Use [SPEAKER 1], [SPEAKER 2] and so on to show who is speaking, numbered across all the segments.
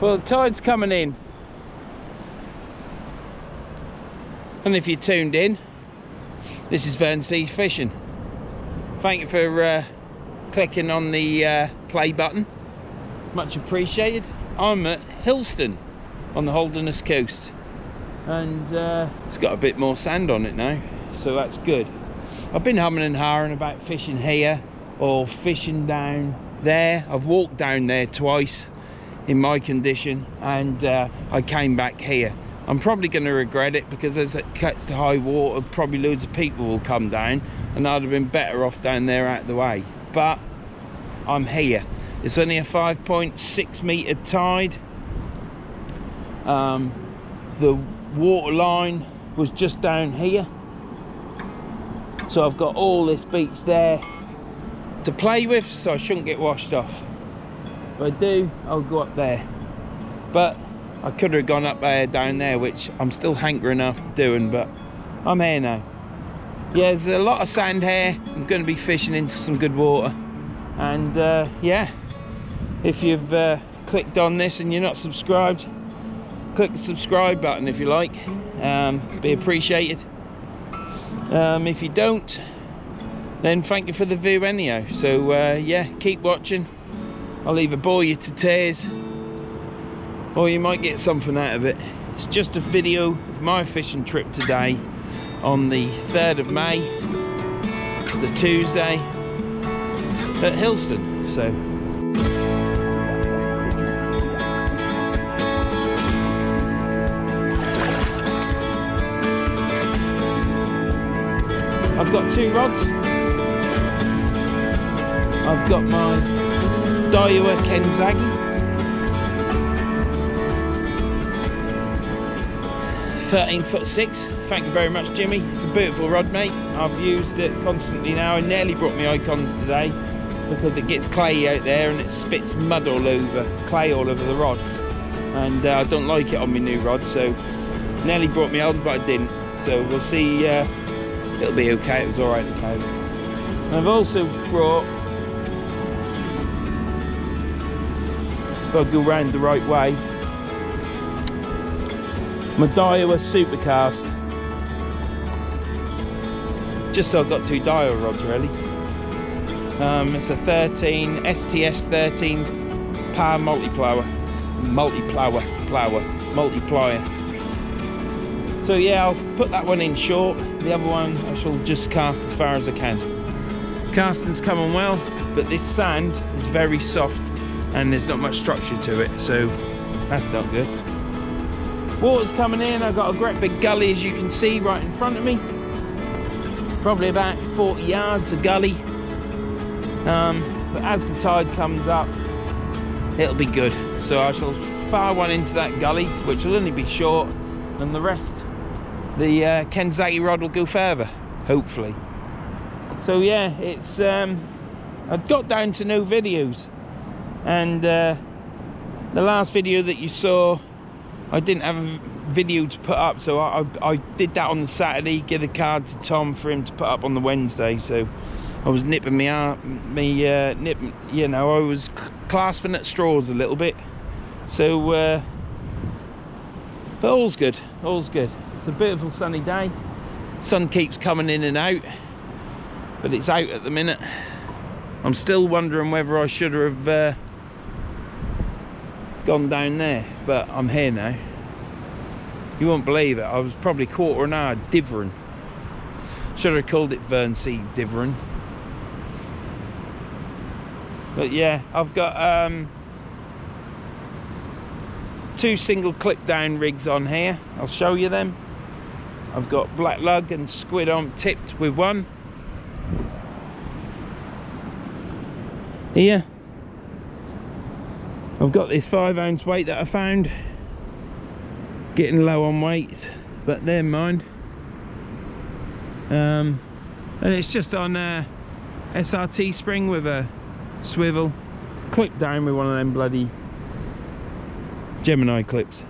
[SPEAKER 1] Well, the tide's coming in, and if you tuned in, this is Verns fishing. Thank you for clicking on the play button, much appreciated. I'm at Hilston on the Holderness coast, and it's got a bit more sand on it now, so that's good. I've been humming and hawing about fishing here or fishing down there. I've walked down there twice in my condition, and I came back here. I'm probably going to regret it, because as it gets to high water, probably loads of people will come down, and I'd have been better off down there out of the way. But I'm here. It's only a 5.6 metre tide. The water line was just down here, so I've got all this beach there to play with, so I shouldn't get washed off. If I do, I'll go up there. But I could have gone up there, down there, which I'm still hankering after doing, but I'm here now. Yeah, there's a lot of sand here. I'm going to be fishing into some good water. And yeah, if you've clicked on this and you're not subscribed, click the subscribe button if you like. Be appreciated. If you don't, then thank you for the view anyhow. So yeah, keep watching. I'll either bore you to tears, or you might get something out of it. It's just a video of my fishing trip today on the 3rd of May, the Tuesday, at Hilston. So I've got 2 rods. I've got my Daiwa Kenzagi 13'6". Thank you very much, Jimmy. It's a beautiful rod, mate. I've used it constantly now. I nearly brought my icons today because it gets clayey out there and it spits mud all over, clay all over the rod, and I don't like it on my new rod, so nearly brought my old, but I didn't. So we'll see. It'll be okay. It was all right to play. I've also brought, if I go round the right way, my Daiwa Supercast. Just so I've got 2 Daiwa rods really. It's a 13 STS 13 power multiplier. So yeah, I'll put that one in short. The other one I shall just cast as far as I can. Casting's coming well, but this sand is very soft and there's not much structure to it, so that's not good. Water's coming in. I've got a great big gully, as you can see, right in front of me. Probably about 40 yards of gully. But as the tide comes up, it'll be good. So I shall fire one into that gully, which will only be short, and the rest, the Kenzagi rod will go further, hopefully. So yeah, it's I've got down to no videos, and the last video that you saw, I didn't have a video to put up, so I did that on the Saturday, give the card to Tom for him to put up on the Wednesday. So I was nipping you know, I was clasping at straws a little bit. So but all's good, all's good. It's a beautiful sunny day. Sun keeps coming in and out, but it's out at the minute. I'm still wondering whether I should have gone down there, but I'm here now. You won't believe it, I was probably quarter an hour divering. Should have called it Verns divering. But yeah, I've got 2 single clip down rigs on here. I'll show you them. I've got black lug and squid on tipped with one. Here I've got this 5-ounce weight that I found. Getting low on weights, but never mind. And it's just on a SRT spring with a swivel, clipped down with one of them bloody Gemini clips.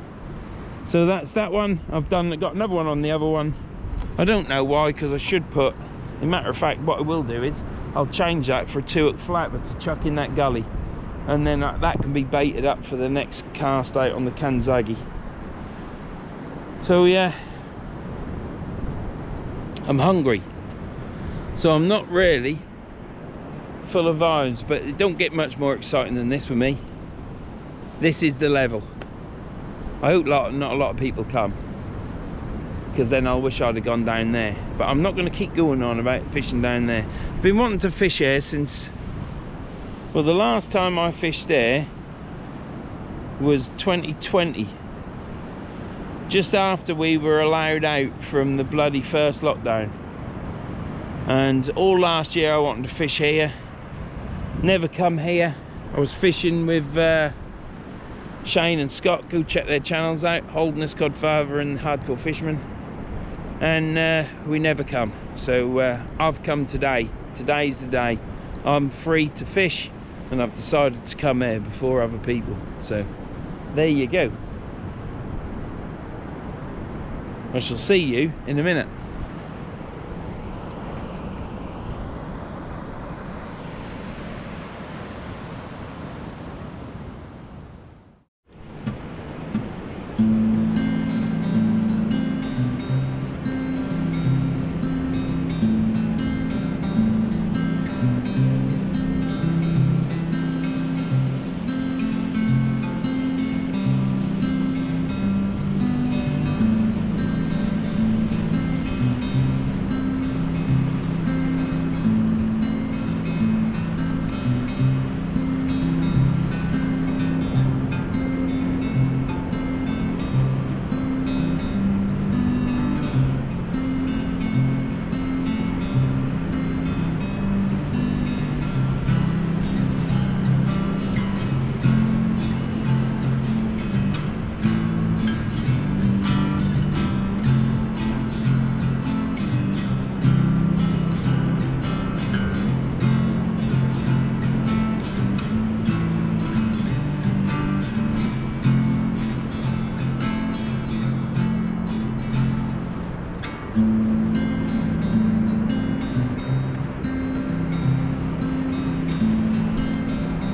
[SPEAKER 1] So that's that one. I've got another one on the other one. I don't know why, because I should put, as a matter of fact, what I will do is I'll change that for a 2-hook flat, but to chuck in that gully. and then that can be baited up for the next cast out on the Kanzagi. So yeah, I'm hungry, so I'm not really full of vibes, but it don't get much more exciting than this for me. This is the level. I hope not a lot of people come, because then I'll wish I'd have gone down there. But I'm not going to keep going on about fishing down there. I've been wanting to fish here since, well, the last time I fished there was 2020, just after we were allowed out from the bloody first lockdown. And all last year I wanted to fish here, never come here. I was fishing with Shane and Scott. Go check their channels out, Holderness, Godfather and Hardcore Fisherman. And we never come. So I've come today. Today's the day. I'm free to fish, and I've decided to come here before other people. So there you go. I shall see you in a minute.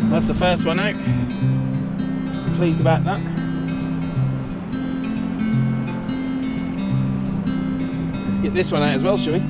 [SPEAKER 1] That's the first one out. Pleased about that. Let's get this one out as well, shall we?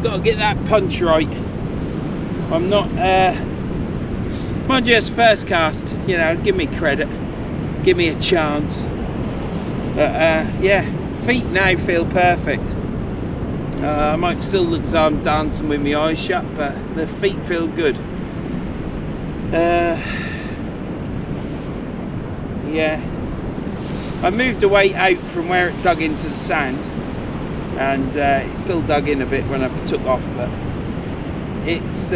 [SPEAKER 1] Got to get that punch right. I'm not mind you, it's first cast, you know, give me credit, give me a chance. But yeah, feet now feel perfect. I might still look as though I'm dancing with my eyes shut, but the feet feel good. Yeah, I moved away out from where it dug into the sand, and it still dug in a bit when I took off, but it's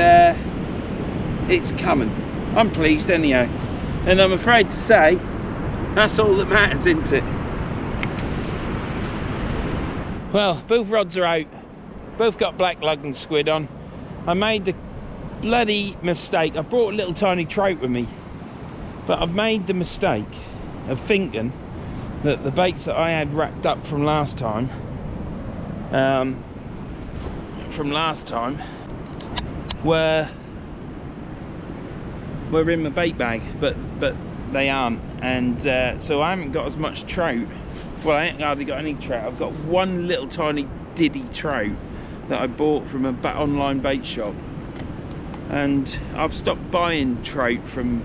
[SPEAKER 1] coming. I'm pleased anyhow, and I'm afraid to say that's all that matters, isn't it? Well, both rods are out, both got black lug and squid on. I made the bloody mistake. I brought a little tiny trout with me, but I've made the mistake of thinking that the baits that I had wrapped up from last time were in my bait bag, but they aren't, and so I haven't got as much trout. Well, I ain't hardly got any trout. I've got one little tiny diddy trout that I bought from a online bait shop, and I've stopped buying trout from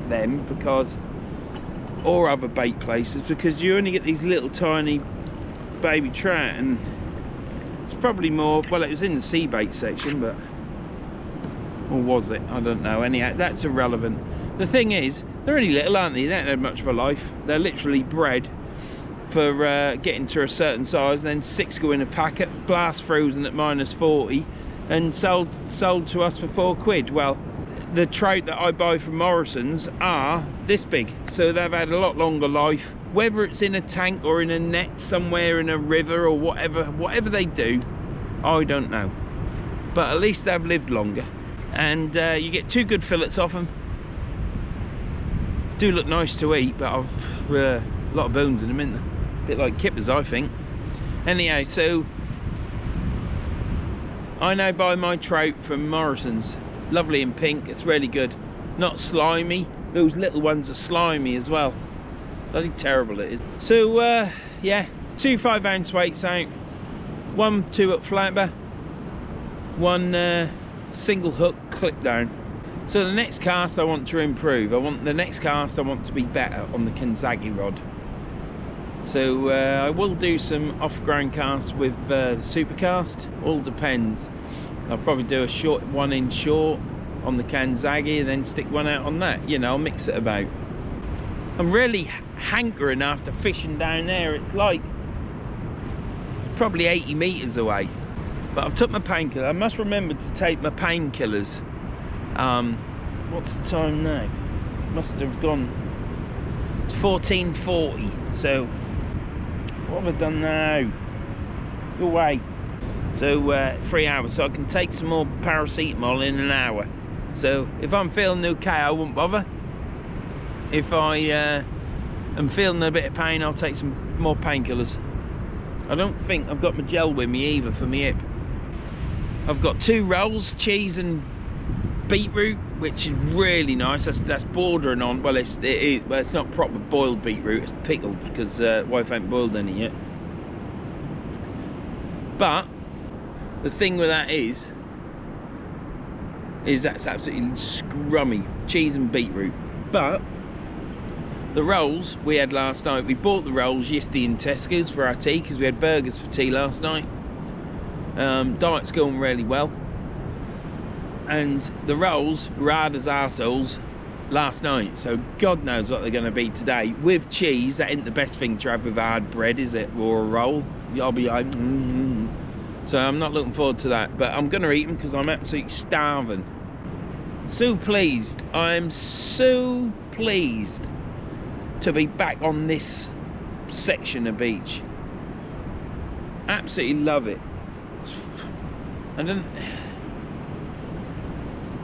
[SPEAKER 1] them or other bait places, because you only get these little tiny baby trout, and it's probably more, well, it was in the sea bait section, but, or was it? I don't know. Anyhow, that's irrelevant. The thing is, they're only little, aren't they? They don't have much of a life. They're literally bred for getting to a certain size, and then 6 go in a packet, blast frozen at -40, and sold to us for £4. Well, the trout that I buy from Morrison's are this big, so they've had a lot longer life. Whether it's in a tank or in a net somewhere in a river or whatever they do, I don't know, but at least they've lived longer, and you get 2 good fillets off them. Do look nice to eat, but I've a lot of bones in them, isn't there? A bit like kippers, I think. Anyhow, so I now buy my trout from Morrison's. Lovely and pink, it's really good. Not slimy. Those little ones are slimy as well. Bloody terrible it is. So yeah, 2 5-ounce weights out, 1 2-up flapper, 1 single hook clip down. So the next cast I want to improve. The next cast I want to be better on the Kanzagi rod. So I will do some off-ground casts with the Supercast. All depends. I'll probably do a short 1-inch short on the Kanzagi and then stick one out on that. You know, I'll mix it about. I'm really hankering after fishing down there. It's like, it's probably 80 metres away. But I've took my painkiller. I must remember to take my painkillers. What's the time now? Must have gone, it's 14:40. So what have I done now? Go away. So 3 hours, so I can take some more paracetamol in an hour. So if I'm feeling okay, I won't bother. If I am feeling a bit of pain, I'll take some more painkillers. I don't think I've got my gel with me either for my hip. I've got 2 rolls, cheese and beetroot, which is really nice. That's bordering on, well, it's not proper boiled beetroot, it's pickled, because wife ain't boiled any yet. But the thing with that is that's absolutely scrummy, cheese and beetroot. But the rolls we had last night, we bought the rolls yesterday in Tesco's for our tea, because we had burgers for tea last night. Diet's going really well, and the rolls were hard as arseholes last night, so God knows what they're going to be today. With cheese, that ain't the best thing to have with hard bread, is it, or a roll? I'll be like, So I'm not looking forward to that, but I'm going to eat them because I'm absolutely starving. So pleased, I'm so pleased to be back on this section of beach. Absolutely love it.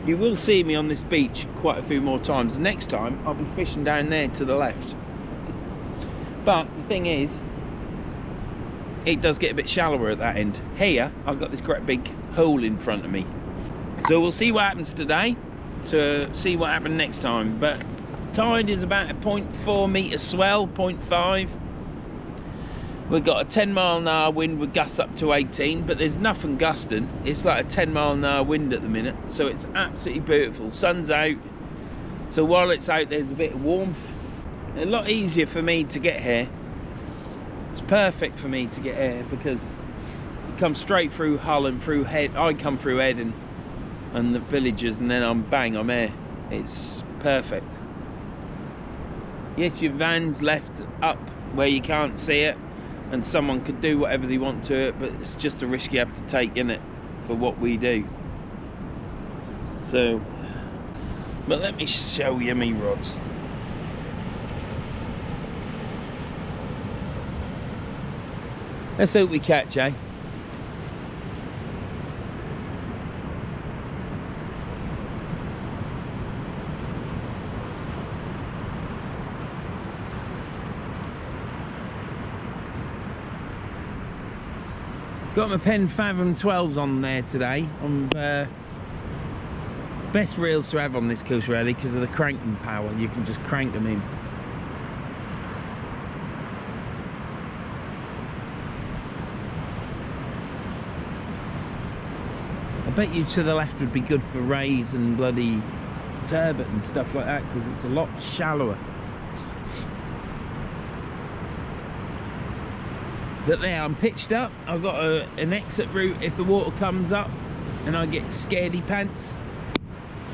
[SPEAKER 1] You will see me on this beach quite a few more times. The next time I'll be fishing down there to the left. But the thing is, it does get a bit shallower at that end. Here I've got this great big hole in front of me, so we'll see what happens today to see what happened next time. But tide is about a 0.4 metre swell, 0.5. We've got a 10-mile-an-hour wind with gusts up to 18, but there's nothing gusting. It's like a 10-mile-an-hour wind at the minute, so it's absolutely beautiful. Sun's out, so while it's out there's a bit of warmth. A lot easier for me to get here. It's perfect for me to get here because you come straight through Hull and through Head. I come through Head and the villages, and then I'm here. It's perfect. Yes, your van's left up where you can't see it, and someone could do whatever they want to it, but it's just a risk you have to take, innit, for what we do. So, but let me show you me rods. Let's hope we catch, eh? Got my Pen Fathom 12s on there today. I'm Best reels to have on this coast really because of the cranking power. You can just crank them in. I bet you to the left would be good for rays and bloody turbot and stuff like that because it's a lot shallower. But there, I'm pitched up. I've got an exit route if the water comes up and I get scaredy pants.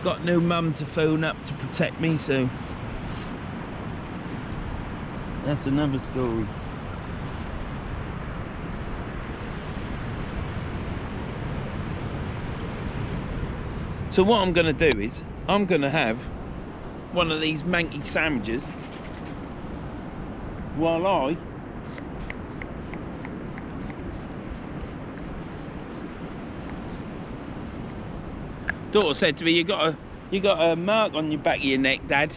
[SPEAKER 1] Got no mum to phone up to protect me, so that's another story. So what I'm going to do is I'm going to have one of these manky sandwiches while I daughter said to me, you got a mark on your back of your neck, Dad,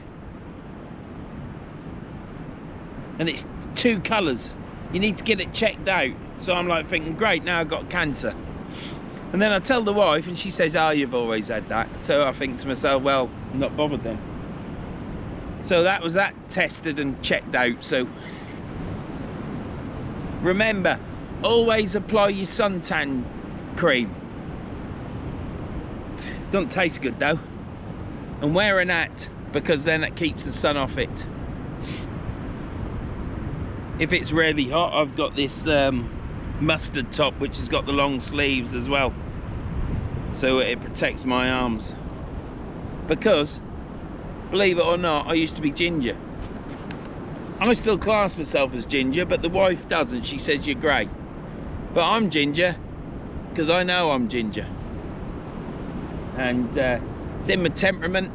[SPEAKER 1] and it's 2 colours. You need to get it checked out. So I'm like thinking, great, now I've got cancer. And then I tell the wife and she says, oh, you've always had that. So I think to myself, well, I'm not bothered then. So that was that tested and checked out. So remember, always apply your suntan cream. Doesn't taste good though. And wear an hat because then it keeps the sun off it. If it's really hot, I've got this mustard top which has got the long sleeves as well, so it protects my arms. Because believe it or not, I used to be ginger. I still class myself as ginger, but the wife doesn't. She says you're grey. But I'm ginger because I know I'm ginger. And it's in my temperament,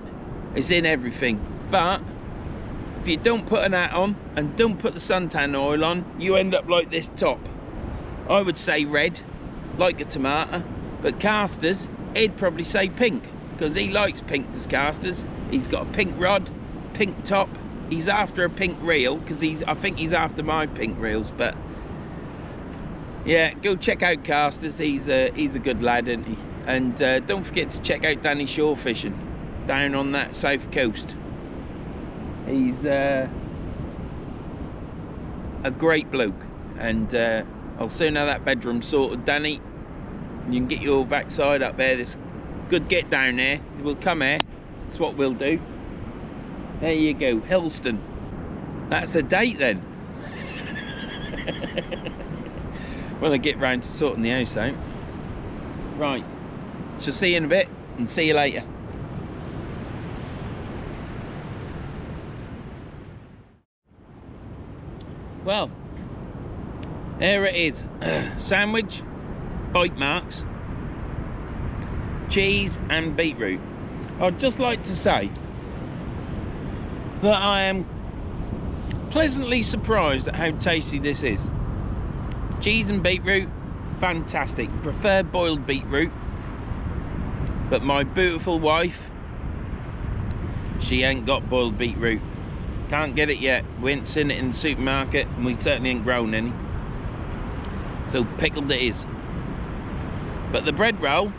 [SPEAKER 1] it's in everything. But if you don't put an hat on and don't put the suntan oil on, you end up like this top. I would say red, like a tomato, but Casters, he'd probably say pink, because he likes pink as Casters. He's got a pink rod, pink top. He's after a pink reel, because I think he's after my pink reels. But yeah, go check out Casters. He's a good lad, isn't he? And don't forget to check out Danny Shore Fishing down on that south coast. He's a great bloke, and I'll soon have that bedroom sorted, Danny. You can get your backside up there. This good get down there. We'll come here. That's what we'll do. There you go, Hilston. That's a date then. When I get round to sorting the house out. Right. Shall see you in a bit and see you later. Well, here it is. Sandwich, bite marks, cheese and beetroot. I'd just like to say that I am pleasantly surprised at how tasty this is. Cheese and beetroot, fantastic. Prefer boiled beetroot, but my beautiful wife, she ain't got boiled beetroot. Can't get it yet. We ain't seen it in the supermarket, and we certainly ain't grown any. So pickled it is. But the bread roll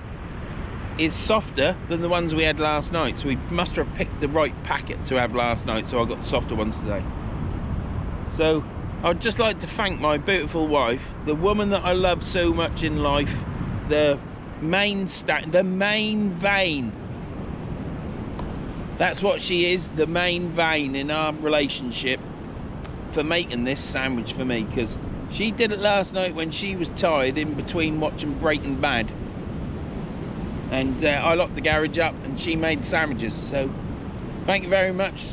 [SPEAKER 1] is softer than the ones we had last night, so we must have picked the right packet to have last night, so I got the softer ones today. So I'd just like to thank my beautiful wife, the woman that I love so much in life, the main vein. That's what she is, the main vein in our relationship, for making this sandwich for me, because she did it last night when she was tired in between watching Breaking Bad. And I locked the garage up and she made sandwiches. So thank you very much,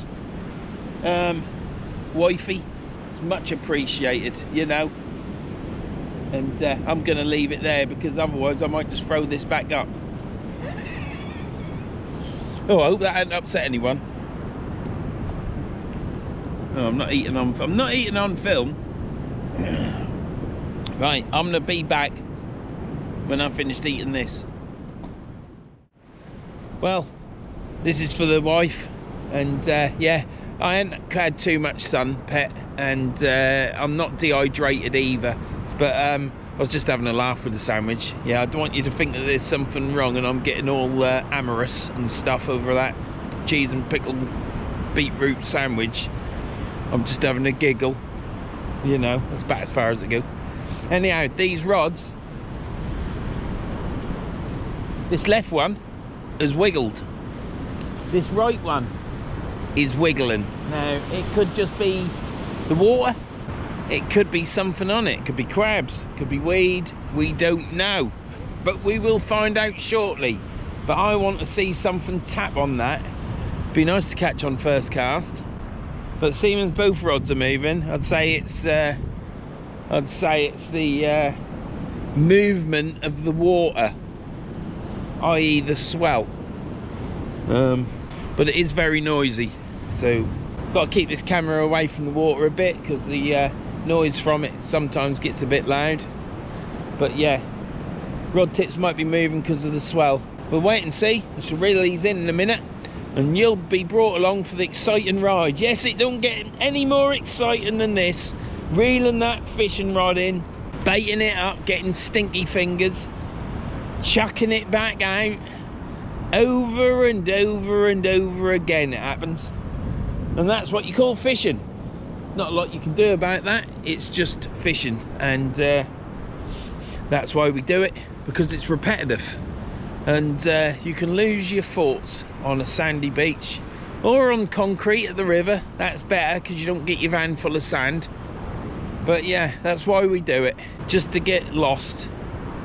[SPEAKER 1] wifey. It's much appreciated, you know. And I'm going to leave it there because otherwise I might just throw this back up. Oh, I hope that hadn't upset anyone. Oh, I'm not eating on film. Right, I'm gonna be back when I've finished eating this. Well, this is for the wife, and yeah, I ain't had too much sun, pet, and I'm not dehydrated either. But I was just having a laugh with the sandwich. Yeah, I don't want you to think that there's something wrong and I'm getting all amorous and stuff over that cheese and pickle beetroot sandwich. I'm just having a giggle, you know, that's about as far as it goes. Anyhow, these rods, this left one has wiggled, this right one is wiggling. Now it could just be the water, it could be something on it, could be crabs, could be weed, we don't know, but we will find out shortly. But I want to see something tap on that. Be nice to catch on first cast, but seeing both rods are moving, I'd say it's the movement of the water, i.e. the swell. But it is very noisy, so got to keep this camera away from the water a bit because the noise from it sometimes gets a bit loud. But yeah, rod tips might be moving because of the swell. We'll wait and see. I shall reel these in a minute and you'll be brought along for the exciting ride. Yes, it don't get any more exciting than this. Reeling that fishing rod in, baiting it up, getting stinky fingers, chucking it back out, over and over and over again it happens. And that's what you call fishing. Not a lot you can do about that, it's just fishing. And that's why we do it, because it's repetitive. And you can lose your thoughts on a sandy beach or on concrete at the river. That's better because you don't get your van full of sand. But yeah, that's why we do it, just to get lost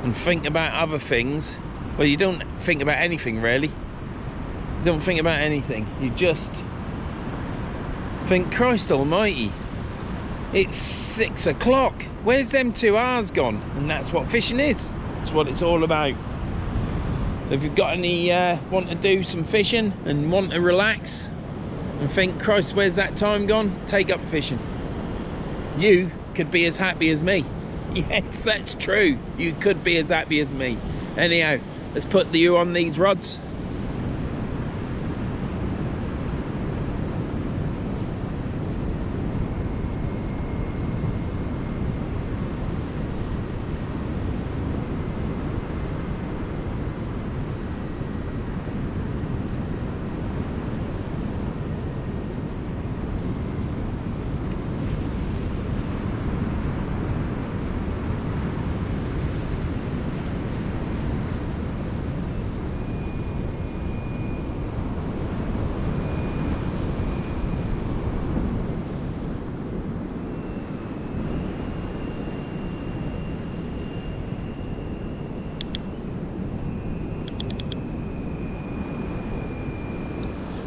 [SPEAKER 1] and think about other things. Well, you don't think about anything really. You don't think about anything, you just think, Christ almighty, it's 6 o'clock, where's them 2 hours gone? And that's what fishing is, that's what it's all about. If you've got any want to do some fishing and want to relax and think, Christ, where's that time gone? Take up fishing. You could be as happy as me. Yes, that's true, you could be as happy as me. Anyhow, let's put you on these rods.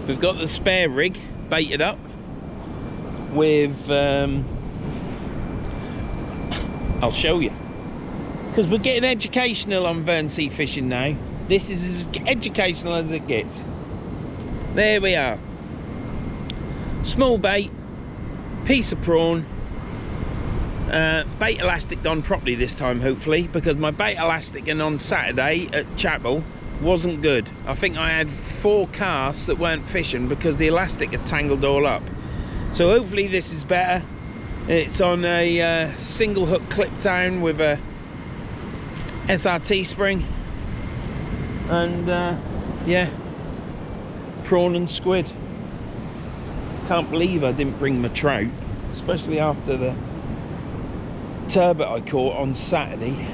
[SPEAKER 1] We've got the spare rig baited up with, I'll show you, because we're getting educational on Verns sea fishing now. This is as educational as it gets. There we are. Small bait, piece of prawn, bait elastic done properly this time hopefully, because my bait elastic on Saturday at Chapel wasn't good. I think I had 4 casts that weren't fishing because the elastic had tangled all up. So hopefully this is better. It's on a single hook clip down with a SRT spring, and yeah, prawn and squid. Can't believe I didn't bring my trout, especially after the turbot I caught on Saturday.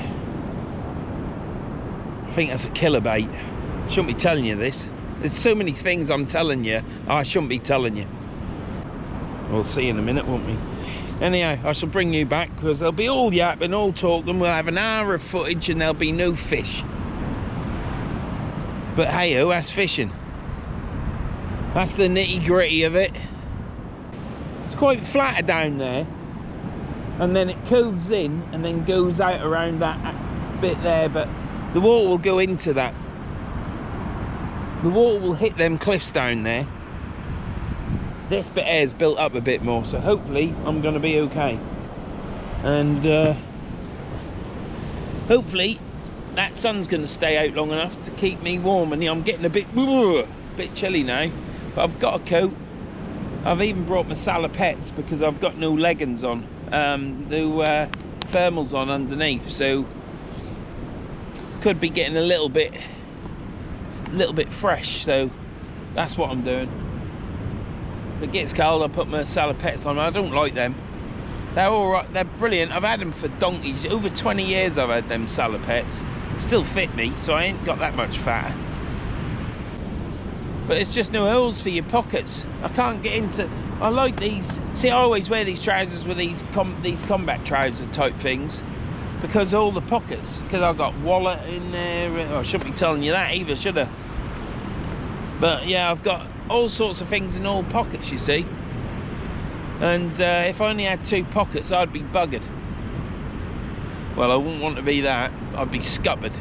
[SPEAKER 1] I think that's a killer bait. Shouldn't be telling you this. There's so many things I'm telling you I shouldn't be telling you. We'll see in a minute, won't we? Anyhow, I shall bring you back because there'll be all yapping, all talking. We'll have an hour of footage and there'll be no fish. But hey-ho, that's fishing. That's the nitty-gritty of it. It's quite flatter down there, and then it coves in and then goes out around that bit there, but the water will go into that. The water will hit them cliffs down there. This bit here is built up a bit more, so hopefully I'm going to be okay. And hopefully that sun's going to stay out long enough to keep me warm. And I'm getting a bit chilly now, but I've got a coat. I've even brought my salopettes because I've got no leggings on, no thermals on underneath, so could be getting a little bit fresh. So that's what I'm doing. If it gets cold, I put my salopettes on. I don't like them. They're all right. They're brilliant. I've had them for donkeys. Over 20 years I've had them salopettes. Still fit me, so I ain't got that much fat. But it's just no holes for your pockets. I can't get into... I like these... See, I always wear these trousers with these combat trouser type things, because all the pockets. Because I've got wallet in there. Oh, I shouldn't be telling you that either, should I? But yeah, I've got all sorts of things in all pockets, you see. And if I only had 2 pockets, I'd be buggered. Well, I wouldn't want to be that. I'd be scuppered.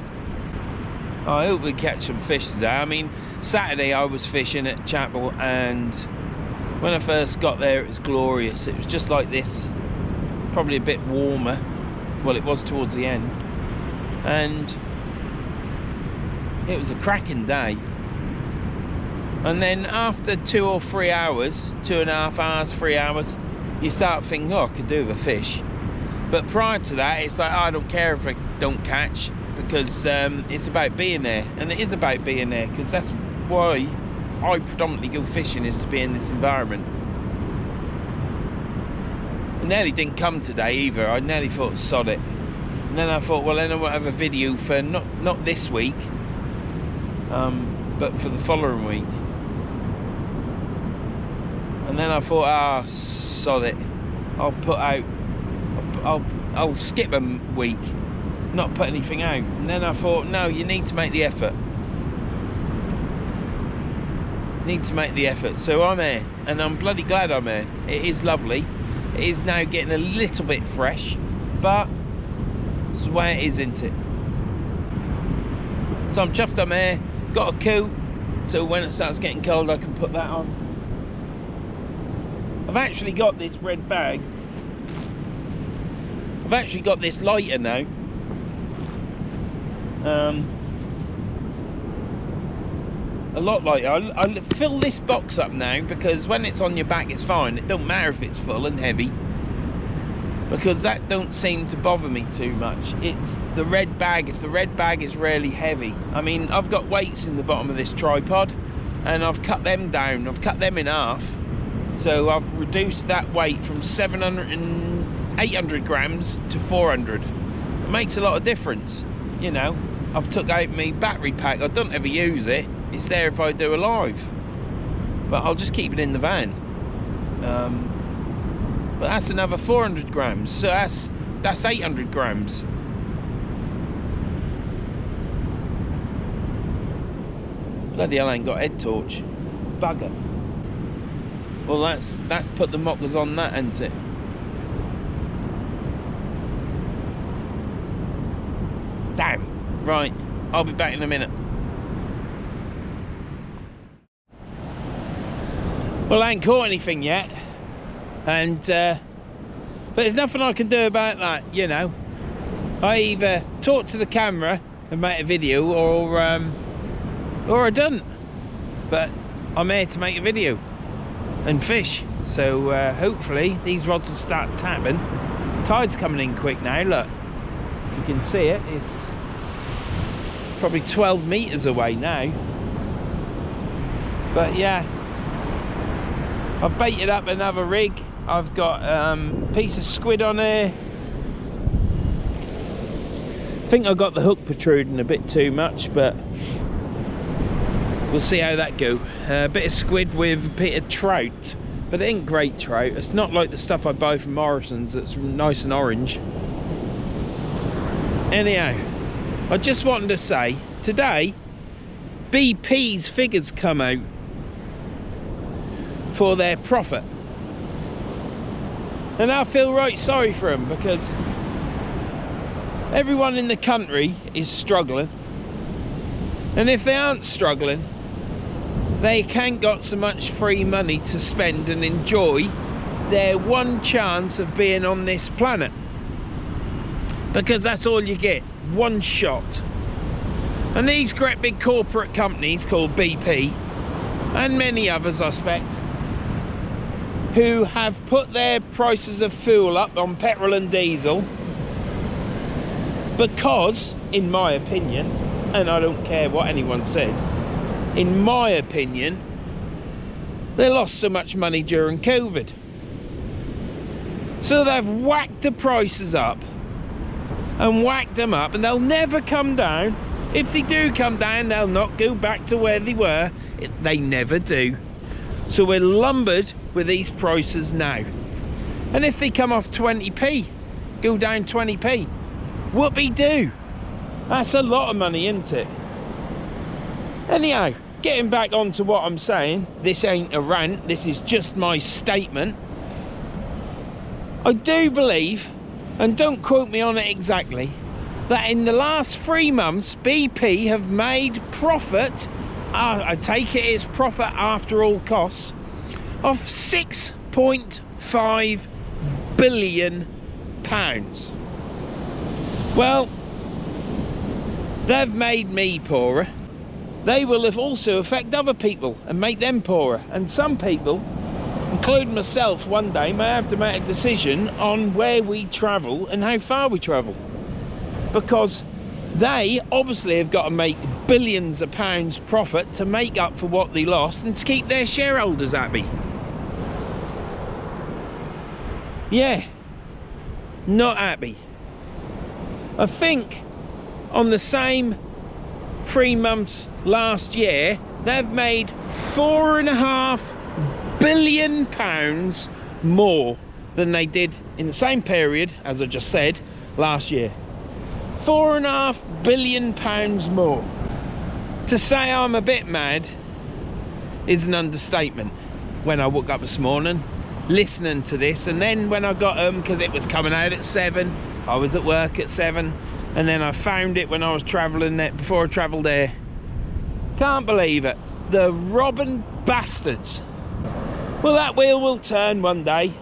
[SPEAKER 1] I hope we catch some fish today. I mean, Saturday I was fishing at Chapel, and when I first got there, it was glorious. It was just like this, probably a bit warmer. Well, it was towards the end, and it was a cracking day. And then after 2 or 3 hours, 2.5 hours, 3 hours, you start thinking, oh, I could do with a fish. But prior to that, it's like, oh, I don't care if I don't catch, because it's about being there. And it is about being there, because that's why I predominantly go fishing, is to be in this environment. I nearly didn't come today either. I nearly thought, sod it. And then I thought, well, then I won't have a video for not this week, but for the following week. And then I thought, ah, sod it. I'll skip a week, not put anything out. And then I thought, no, you need to make the effort. Need to make the effort. So I'm here, and I'm bloody glad I'm here. It is lovely. It is now getting a little bit fresh, but it's the way it is, isn't it? So I'm chuffed I'm here. Got a coat, so when it starts getting cold, I can put that on. I've actually got this red bag. I've actually got this lighter now. A lot lighter. I'll fill this box up now, because when it's on your back it's fine. It don't matter if it's full and heavy, because that don't seem to bother me too much. It's the red bag. If the red bag is really heavy, I mean, I've got weights in the bottom of this tripod, and I've cut them down. I've cut them in half, so I've reduced that weight from 800 grams to 400. It makes a lot of difference, you know. I've took out my battery pack. I don't ever use it. It's there if I do a live, but I'll just keep it in the van. But that's another 400 grams, so that's 800 grams. Bloody hell, I ain't got head torch. Bugger. Well, that's put the mockers on that, ain't it? Damn. Right, I'll be back in a minute. Well, I ain't caught anything yet, and but there's nothing I can do about that, you know. I either talk to the camera and make a video, or I don't. But I'm here to make a video and fish, so hopefully these rods will start tapping. Tide's coming in quick now. Look, you can see it. It's probably 12 meters away now. But yeah, I've baited up another rig. I've got a piece of squid on there. I think I got the hook protruding a bit too much, but we'll see how that go. A bit of squid with a bit of trout, but it ain't great trout. It's not like the stuff I buy from Morrison's that's nice and orange. Anyhow, I just wanted to say, today BP's figures come out for their profit, and I feel right sorry for them, because everyone in the country is struggling, and if they aren't struggling, they can't got so much free money to spend and enjoy their one chance of being on this planet, because that's all you get, one shot. And these great big corporate companies called BP, and many others I suspect, who have put their prices of fuel up on petrol and diesel, Because, in my opinion, and I don't care what anyone says, in my opinion, they lost so much money during COVID. So they've whacked the prices up and whacked them up, and they'll never come down. If they do come down, they'll not go back to where they were. They never do. So we're lumbered with these prices now. And if they come off 20p, go down 20p, whoopee-doo. That's a lot of money, isn't it? Anyhow, getting back onto what I'm saying, this ain't a rant, this is just my statement. I do believe, and don't quote me on it exactly, that in the last 3 months, BP have made profit, I take it as profit after all costs, of £6.5 billion. Well, they've made me poorer. They will have also affect other people and make them poorer. And some people, including myself, one day may have to make a decision on where we travel and how far we travel. Because they obviously have got to make billions of pounds profit to make up for what they lost and to keep their shareholders happy. Yeah, not happy. I think on the same 3 months last year, they've made £4.5 billion more than they did in the same period, as I just said, last year. £4.5 billion more. To say I'm a bit mad is an understatement. When I woke up this morning listening to this, and then when I got home, because it was coming out at 7, I was at work at 7, and then I found it when I was travelling there, before I travelled there. Can't believe it. The robbing bastards. Well, that wheel will turn one day,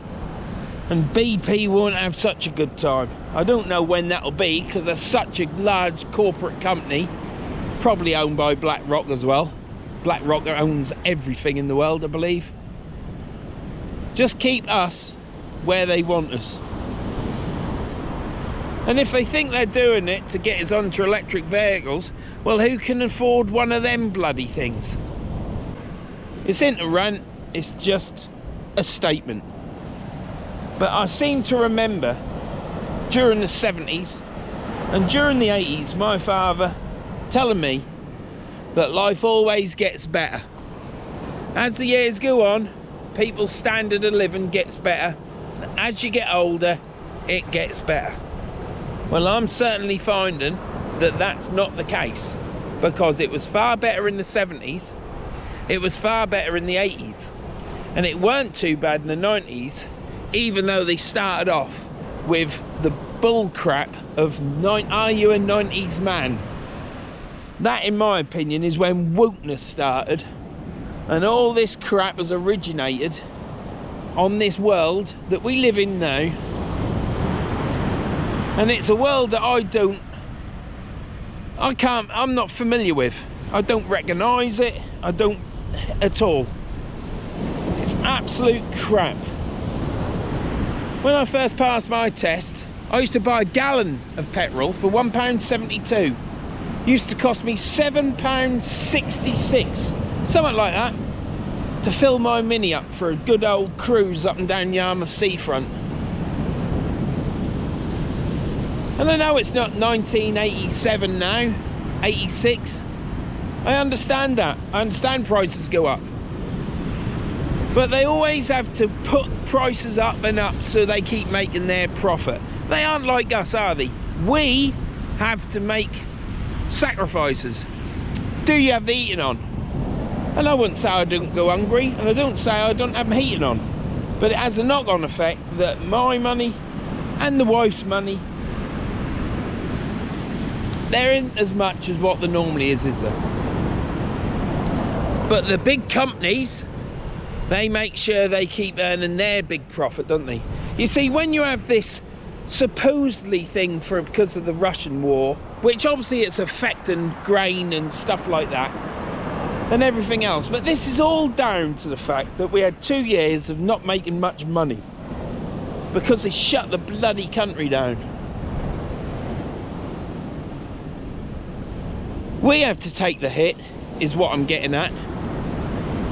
[SPEAKER 1] and BP won't have such a good time. I don't know when that'll be, because they're such a large corporate company, probably owned by BlackRock as well. BlackRock owns everything in the world, I believe. Just keep us where they want us. And if they think they're doing it to get us onto electric vehicles, well, who can afford one of them bloody things? It's not a rant, it's just a statement. But I seem to remember during the 70s and during the 80s, my father telling me that life always gets better. As the years go on, people's standard of living gets better. As you get older, it gets better. Well, I'm certainly finding that that's not the case, because it was far better in the 70s, it was far better in the 80s, and it weren't too bad in the 90s, even though they started off with the bull crap of are you a 90s man? That, in my opinion, is when wokeness started, and all this crap has originated on this world that we live in now. And it's a world that I'm not familiar with. I don't recognise it. I don't at all. It's absolute crap. When I first passed my test, I used to buy a gallon of petrol for £1.72. Used to cost me £7.66, something like that, to fill my Mini up for a good old cruise up and down Yarmouth seafront. And I know it's not 1987 now, 86. I understand that. I understand prices go up. But they always have to put prices up and up so they keep making their profit. They aren't like us, are they? We have to make sacrifices. Do you have the heating on? And I wouldn't say I don't go hungry, and I don't say I don't have my heating on. But it has a knock-on effect that my money and the wife's money, there isn't as much as what there normally is there? But the big companies, they make sure they keep earning their big profit, don't they? You see, when you have this supposedly thing because of the Russian war, which obviously it's affecting grain and stuff like that, and everything else, but this is all down to the fact that we had 2 years of not making much money because they shut the bloody country down. We have to take the hit, is what I'm getting at.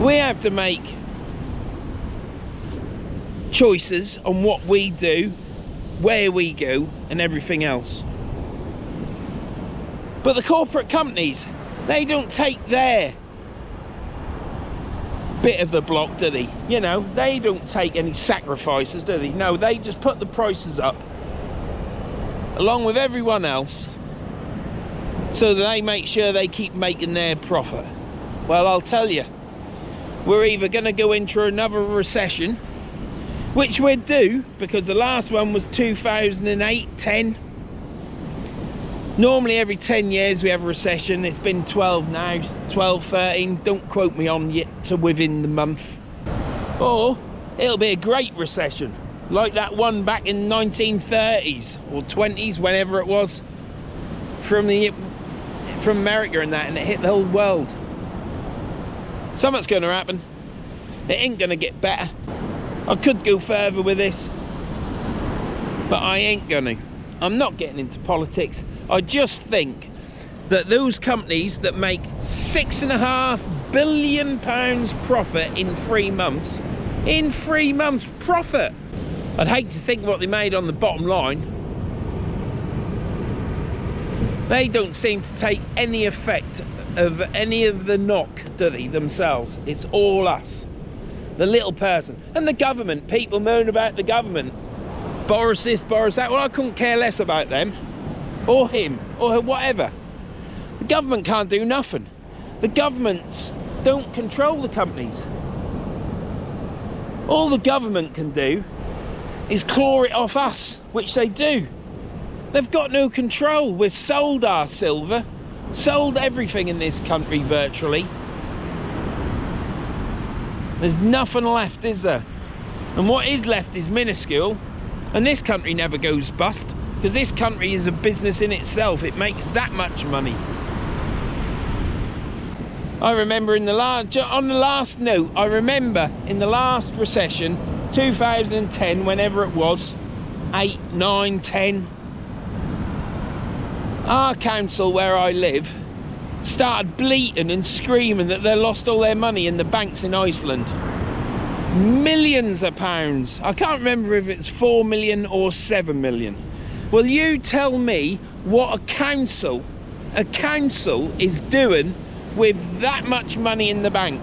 [SPEAKER 1] We have to make choices on what we do, where we go, and everything else. But the corporate companies, they don't take their bit of the block, do they? You know, they don't take any sacrifices, do they? No, they just put the prices up along with everyone else, so that they make sure they keep making their profit. Well, I'll tell you, we're either going to go into another recession, which we're due, because the last one was 2008-10. Normally every 10 years we have a recession. It's been 12 now, 12, 13. Don't quote me on yet to within the month. Or it'll be a great recession, like that one back in 1930s or 20s, whenever it was, from America and that, and it hit the whole world. Something's going to happen. It ain't going to get better. I could go further with this, but I ain't going to. I'm not getting into politics. I just think that those companies that make £6.5 billion profit in 3 months, profit. I'd hate to think what they made on the bottom line. They don't seem to take any effect of any of the knock, do they, themselves? It's all us, the little person. And the government, people moan about the government. Boris this, Boris that. Well, I couldn't care less about them, or him, or whatever. The government can't do nothing. The governments don't control the companies. All the government can do is claw it off us, which they do. They've got no control. We've sold our silver, sold everything in this country virtually. There's nothing left, is there? And what is left is minuscule. And this country never goes bust, because this country is a business in itself. It makes that much money. I remember on the last note, I remember in the last recession, 2010, whenever it was, 8, 9, 10, our council where I live started bleating and screaming that they lost all their money in the banks in Iceland. Millions of pounds. I can't remember if it's 4 million or 7 million. Well, you tell me what a council is doing with that much money in the bank.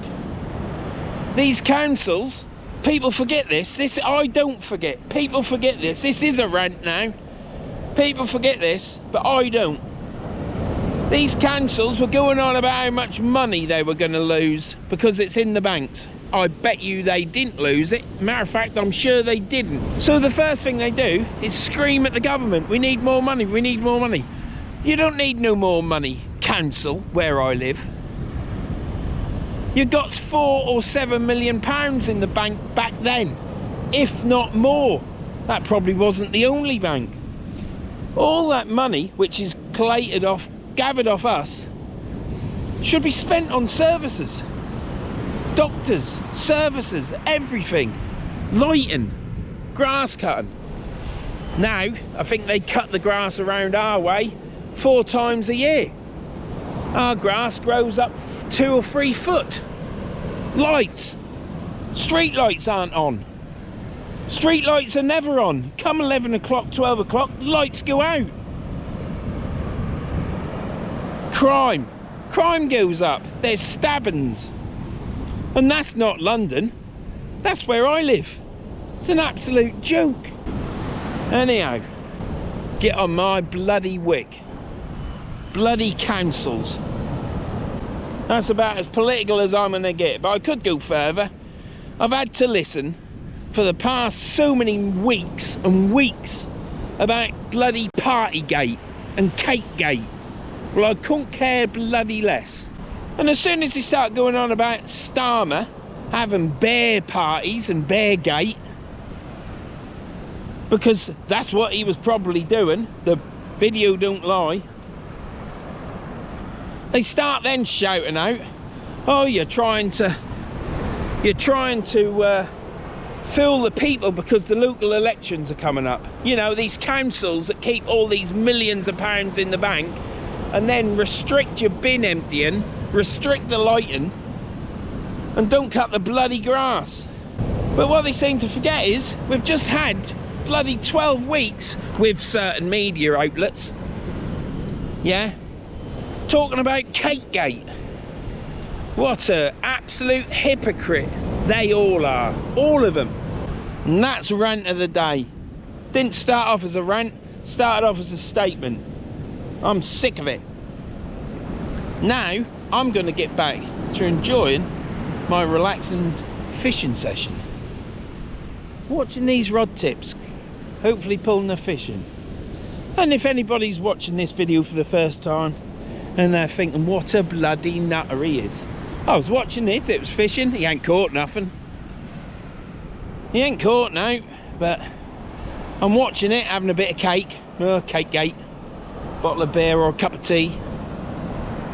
[SPEAKER 1] These councils, people forget this. I don't forget. People forget this. This is a rant now. People forget this, but I don't. These councils were going on about how much money they were going to lose because it's in the banks. I bet you they didn't lose it. Matter of fact, I'm sure they didn't. So the first thing they do is scream at the government, we need more money, we need more money. You don't need no more money, council, where I live. You got 4 or 7 million pounds in the bank back then, if not more. That probably wasn't the only bank. All that money, which is gathered off us, should be spent on services. Doctors, services, everything. Lighting, grass cutting. Now, I think they cut the grass around our way 4 times a year. Our grass grows up 2 or 3 foot. Lights. Street lights aren't on. Street lights are never on. Come 11 o'clock, 12 o'clock, lights go out. Crime. Crime goes up. There's stabbings. And that's not London. That's where I live. It's an absolute joke. Anyhow, get on my bloody wick. Bloody councils. That's about as political as I'm gonna get, but I could go further. I've had to listen for the past so many weeks and weeks about bloody Partygate and Cakegate. Well, I couldn't care bloody less. And as soon as they start going on about Starmer having bear parties and Beargate, because that's what he was probably doing, the video don't lie, they start then shouting out, oh, you're trying to fool the people because the local elections are coming up. You know, these councils that keep all these millions of pounds in the bank and then restrict your bin emptying, restrict the lighting, and don't cut the bloody grass. But what they seem to forget is we've just had bloody 12 weeks with certain media outlets, yeah, talking about Categate. What a absolute hypocrite they all are, all of them. And that's rant of the day. Didn't start off as a rant, started off as a statement. I'm sick of it. Now I'm going to get back to enjoying my relaxing fishing session, watching these rod tips, hopefully pulling the fish in. And if anybody's watching this video for the first time and they're thinking what a bloody nutter he is, I was watching this, it was fishing, he ain't caught nothing. He ain't caught now, but I'm watching it, having a bit of cake, Categate, bottle of beer or a cup of tea,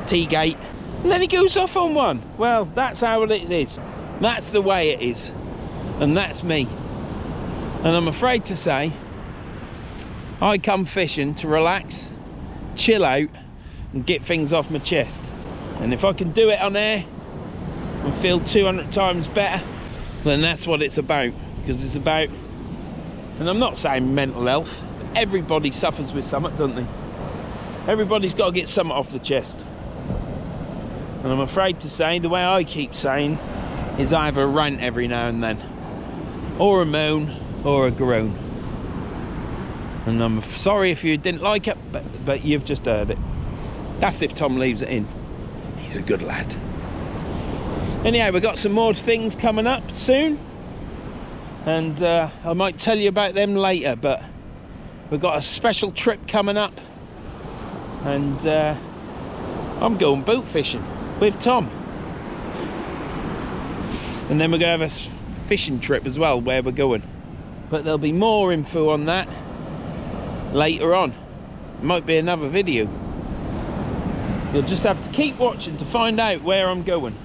[SPEAKER 1] Teagate, and then he goes off on one. Well, that's how it is. That's the way it is, and that's me. And I'm afraid to say, I come fishing to relax, chill out, and get things off my chest. And if I can do it on air and feel 200 times better, then that's what it's about. Because it's about, and I'm not saying mental health, everybody suffers with something, don't they? Everybody's got to get something off the chest. And I'm afraid to say, the way I keep saying, is I have a rant every now and then, or a moan, or a groan. And I'm sorry if you didn't like it, but you've just heard it. That's if Tom leaves it in. He's a good lad. Anyhow, we've got some more things coming up soon, and I might tell you about them later, but we've got a special trip coming up, and I'm going boat fishing with Tom. And then we're going to have a fishing trip as well, where we're going. But there'll be more info on that later on. Might be another video. You'll just have to keep watching to find out where I'm going.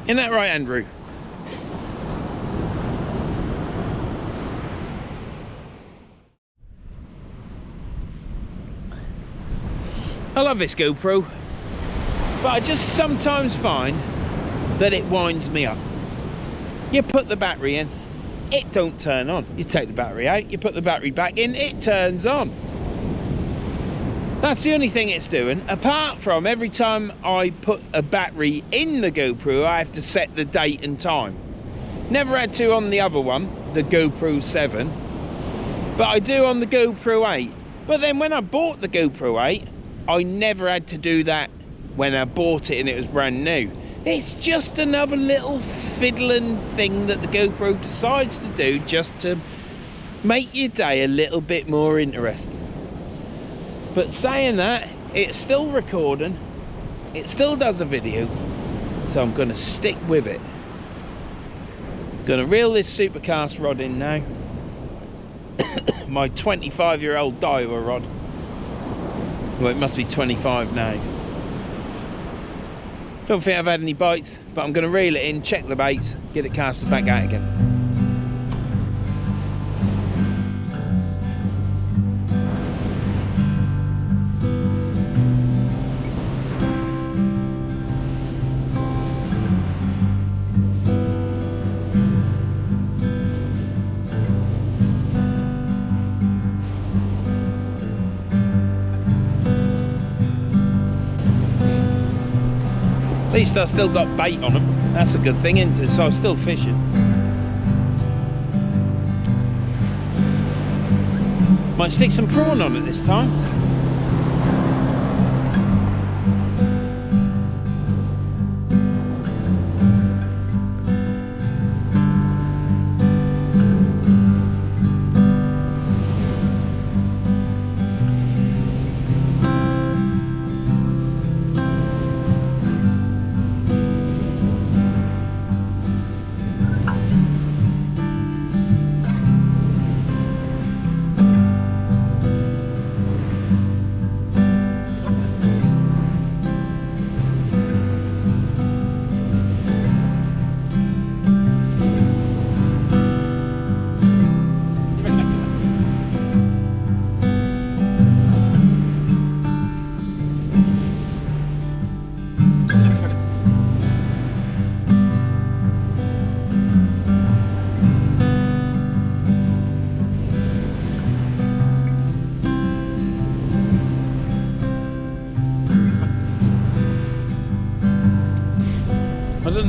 [SPEAKER 1] Isn't that right, Andrew? I love this GoPro, but I just sometimes find that it winds me up. You put the battery in, it don't turn on. You take the battery out, you put the battery back in, it turns on. That's the only thing it's doing, apart from every time I put a battery in the GoPro, I have to set the date and time. Never had to on the other one, the GoPro 7, but I do on the GoPro 8. But then when I bought the GoPro 8, I never had to do that when I bought it and it was brand new. It's just another little fiddling thing that the GoPro decides to do just to make your day a little bit more interesting. But saying that, it's still recording, it still does a video, so I'm going to stick with it. Going to reel this supercast rod in now. My 25-year-old diver rod. Well, it must be 25 now. Don't think I've had any bites, but I'm going to reel it in, check the baits, get it casted back out again. At least I still got bait on them. That's a good thing, isn't it? So I'm still fishing. Might stick some prawn on it this time.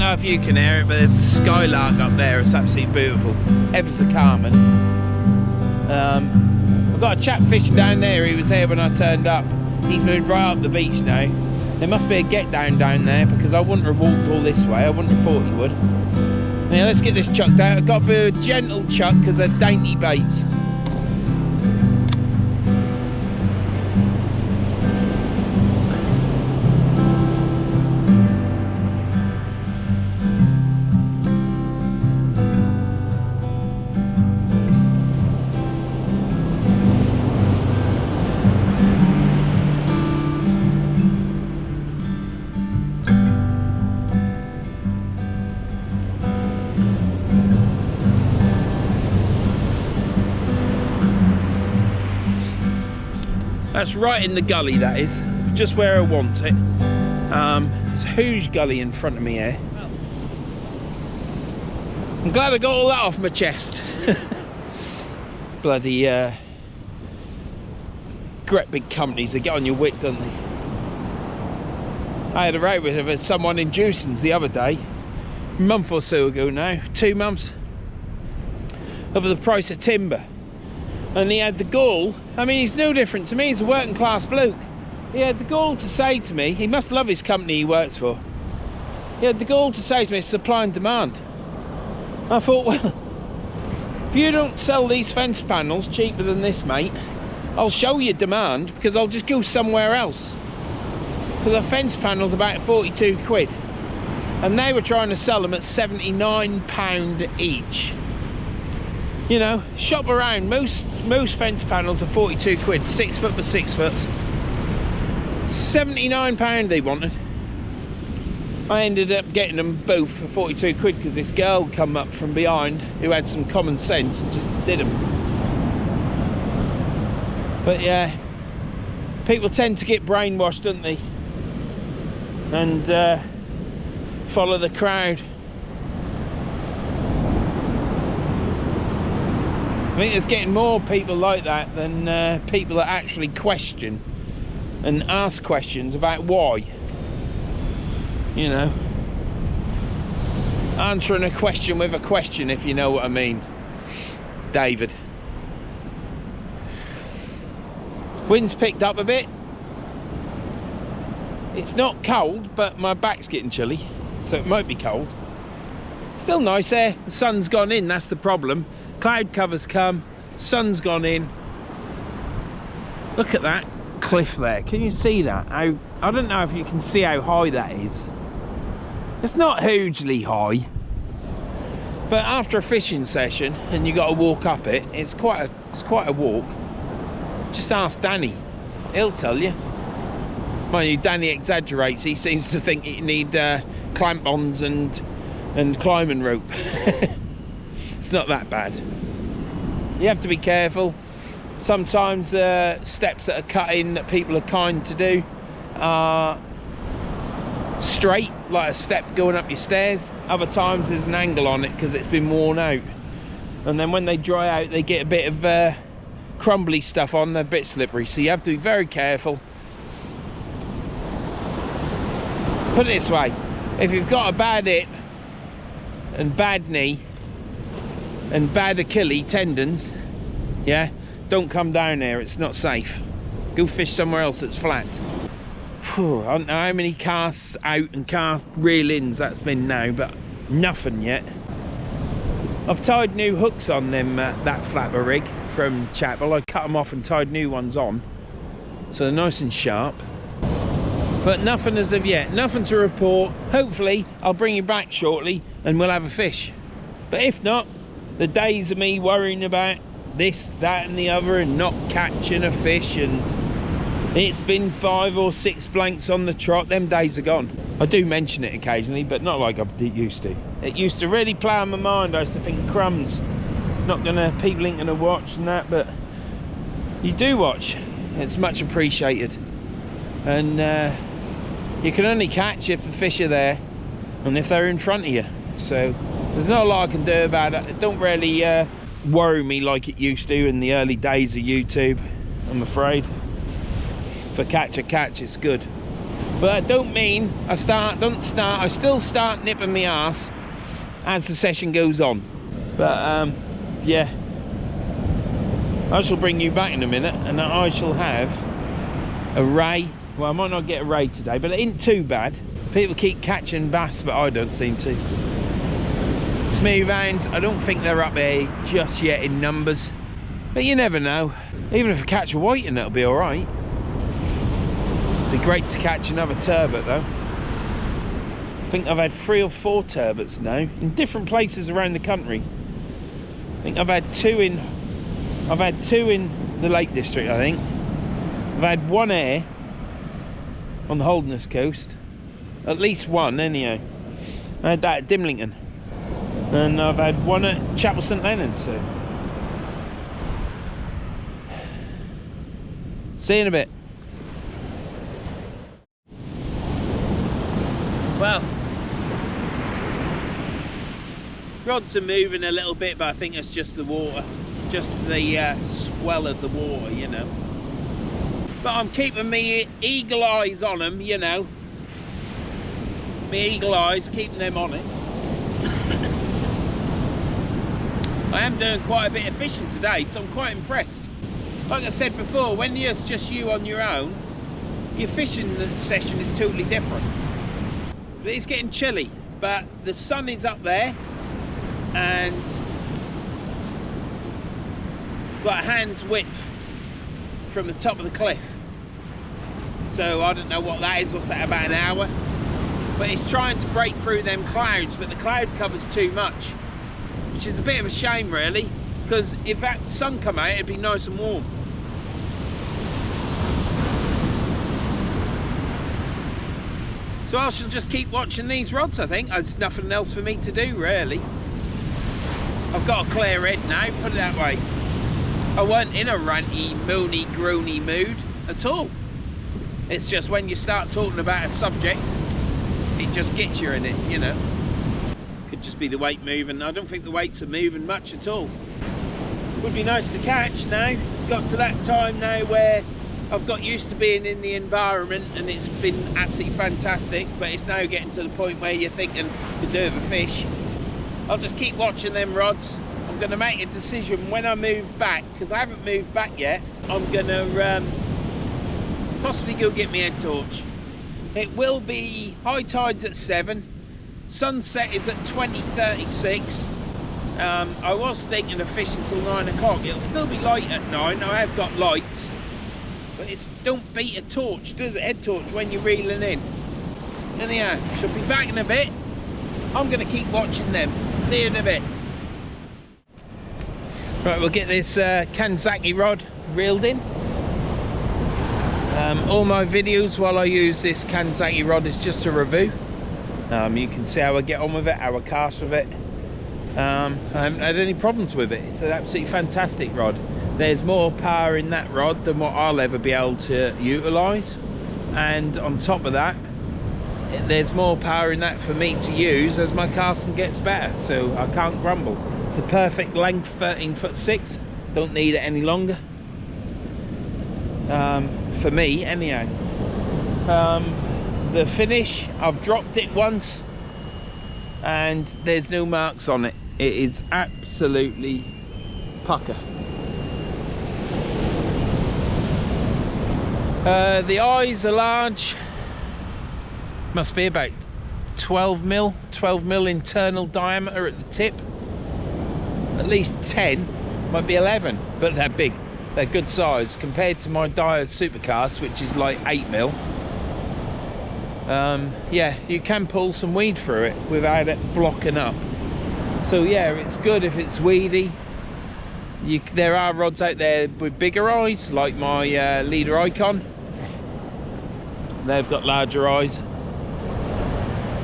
[SPEAKER 1] know if you can hear it, but there's a skylark up there. It's absolutely beautiful. Ever so calming. I've got a chap fishing down there. He was there when I turned up. He's moved right up the beach now. There must be a get down there, because I wouldn't have walked all this way. I wouldn't have thought he would. Now let's get this chucked out. I've got to be a gentle chuck because they're dainty baits. That's right in the gully, that is, just where I want it. It's a huge gully in front of me here. I'm glad I got all that off my chest. Bloody great big companies, they get on your wit, don't they? I had a row with someone in Dewsons the other day, a month or so ago now, 2 months, over the price of timber. And he had the gall, I mean, he's no different to me, he's a working class bloke. He had the gall to say to me, he must love his company he works for. He had the gall to say to me, it's supply and demand. I thought, well, if you don't sell these fence panels cheaper than this, mate, I'll show you demand, because I'll just go somewhere else. Because a fence panel's about 42 quid. And they were trying to sell them at £79 each. You know, shop around, most fence panels are 42 quid, 6 foot by 6 foot. £79 they wanted. I ended up getting them both for 42 quid because this girl come up from behind who had some common sense and just did them. But yeah, people tend to get brainwashed, don't they? And follow the crowd. I think there's getting more people like that than people that actually question and ask questions about why. You know, answering a question with a question, if you know what I mean. David. Wind's picked up a bit. It's not cold, but my back's getting chilly, so it might be cold. Still nice there. The sun's gone in, that's the problem. Cloud cover's come, sun's gone in. Look at that cliff there. Can you see that? I don't know if you can see how high that is. It's not hugely high, but after a fishing session and you got to walk up it, it's quite a walk. Just ask Danny, he'll tell you. Mind you, Danny exaggerates. He seems to think you need clamp-ons and climbing rope. It's not that bad. You have to be careful. Sometimes steps that are cut in that people are kind to do are straight, like a step going up your stairs. Other times there's an angle on it because it's been worn out. And then when they dry out, they get a bit of crumbly stuff on, they're a bit slippery. So you have to be very careful. Put it this way, if you've got a bad hip and bad knee and bad Achilles tendons, yeah, don't come down there, it's not safe. Go fish somewhere else that's flat. Whew, I don't know how many casts out and cast reel-ins that's been now, but nothing yet. I've tied new hooks on them, that flapper rig from Chapel. I cut them off and tied new ones on, so they're nice and sharp. But nothing as of yet, nothing to report. Hopefully I'll bring you back shortly and we'll have a fish. But if not, the days of me worrying about this, that and the other and not catching a fish and it's been 5 or 6 blanks on the trot, them days are gone. I do mention it occasionally, but not like I used to. It used to really play on my mind. I used to think, crumbs, people ain't gonna watch and that, but you do watch. It's much appreciated. And you can only catch if the fish are there and if they're in front of you. So there's not a lot I can do about it. It don't really worry me like it used to in the early days of YouTube, I'm afraid. For catch a catch, it's good. But that don't mean I still start nipping my arse as the session goes on. But yeah, I shall bring you back in a minute, and I shall have a ray. Well, I might not get a ray today, but it ain't too bad. People keep catching bass, but I don't seem to. Smooth hounds, I don't think they're up there just yet in numbers, but you never know. Even if I catch a whiting, it'll be all right. Be great to catch another turbot though. I think I've had 3 or 4 turbots now in different places around the country. I think I've had two in the Lake District. I think I've had 1 air on the Holderness coast, at least 1 anyhow. I had that at Dimlington, and I've had 1 at Chapel St Leonard's. So see you in a bit. Well, rods are moving a little bit, but I think it's just the water, just the swell of the water, you know. But I'm keeping me eagle eyes on them, you know. Me eagle eyes, keeping them on it. I am doing quite a bit of fishing today, so I'm quite impressed. Like I said before, when it's just you on your own, your fishing session is totally different. But it's getting chilly, but the sun is up there, and it's like hand's width from the top of the cliff. So I don't know what that is. What's that, about an hour? But it's trying to break through them clouds, but the cloud cover's too much, which is a bit of a shame really, because if that sun come out, it'd be nice and warm. So I shall just keep watching these rods, I think. There's nothing else for me to do, really. I've got a clear head now, put it that way. I weren't in a ranty, moany, groany mood at all. It's just when you start talking about a subject, it just gets you in it, you know. Could just be the weight moving. I don't think the weights are moving much at all. Would be nice to catch now. It's got to that time now where I've got used to being in the environment, and it's been absolutely fantastic, but it's now getting to the point where you're thinking to do with a fish. I'll just keep watching them rods. I'm going to make a decision when I move back, because I haven't moved back yet. I'm going to possibly go get my head torch. It will be high tides at 7, sunset is at 20:36. I was thinking of fishing till 9 o'clock. It'll still be light at 9. I have got lights, but it's don't beat a torch, does it? Head torch when you're reeling in. Anyhow, she'll be back in a bit. I'm going to keep watching them. See you in a bit. Right, we'll get this Kanzaki rod reeled in. All my videos while I use this Kanzaki rod is just a review. You can see how I get on with it, how I cast with it. I haven't had any problems with it. It's an absolutely fantastic rod. There's more power in that rod than what I'll ever be able to utilise, and on top of that, there's more power in that for me to use as my casting gets better, so I can't grumble. It's the perfect length, 13'6". Don't need it any longer, for me anyhow. The finish, I've dropped it once and there's no marks on it. It is absolutely pucker. The eyes are large, must be about 12 mil internal diameter at the tip, at least 10, might be 11, but they're big, they're good size compared to my Dyer Supercast, which is like 8 mil. Yeah, you can pull some weed through it without it blocking up. So yeah, it's good if it's weedy. There are rods out there with bigger eyes, like my Leader Icon. They've got larger eyes.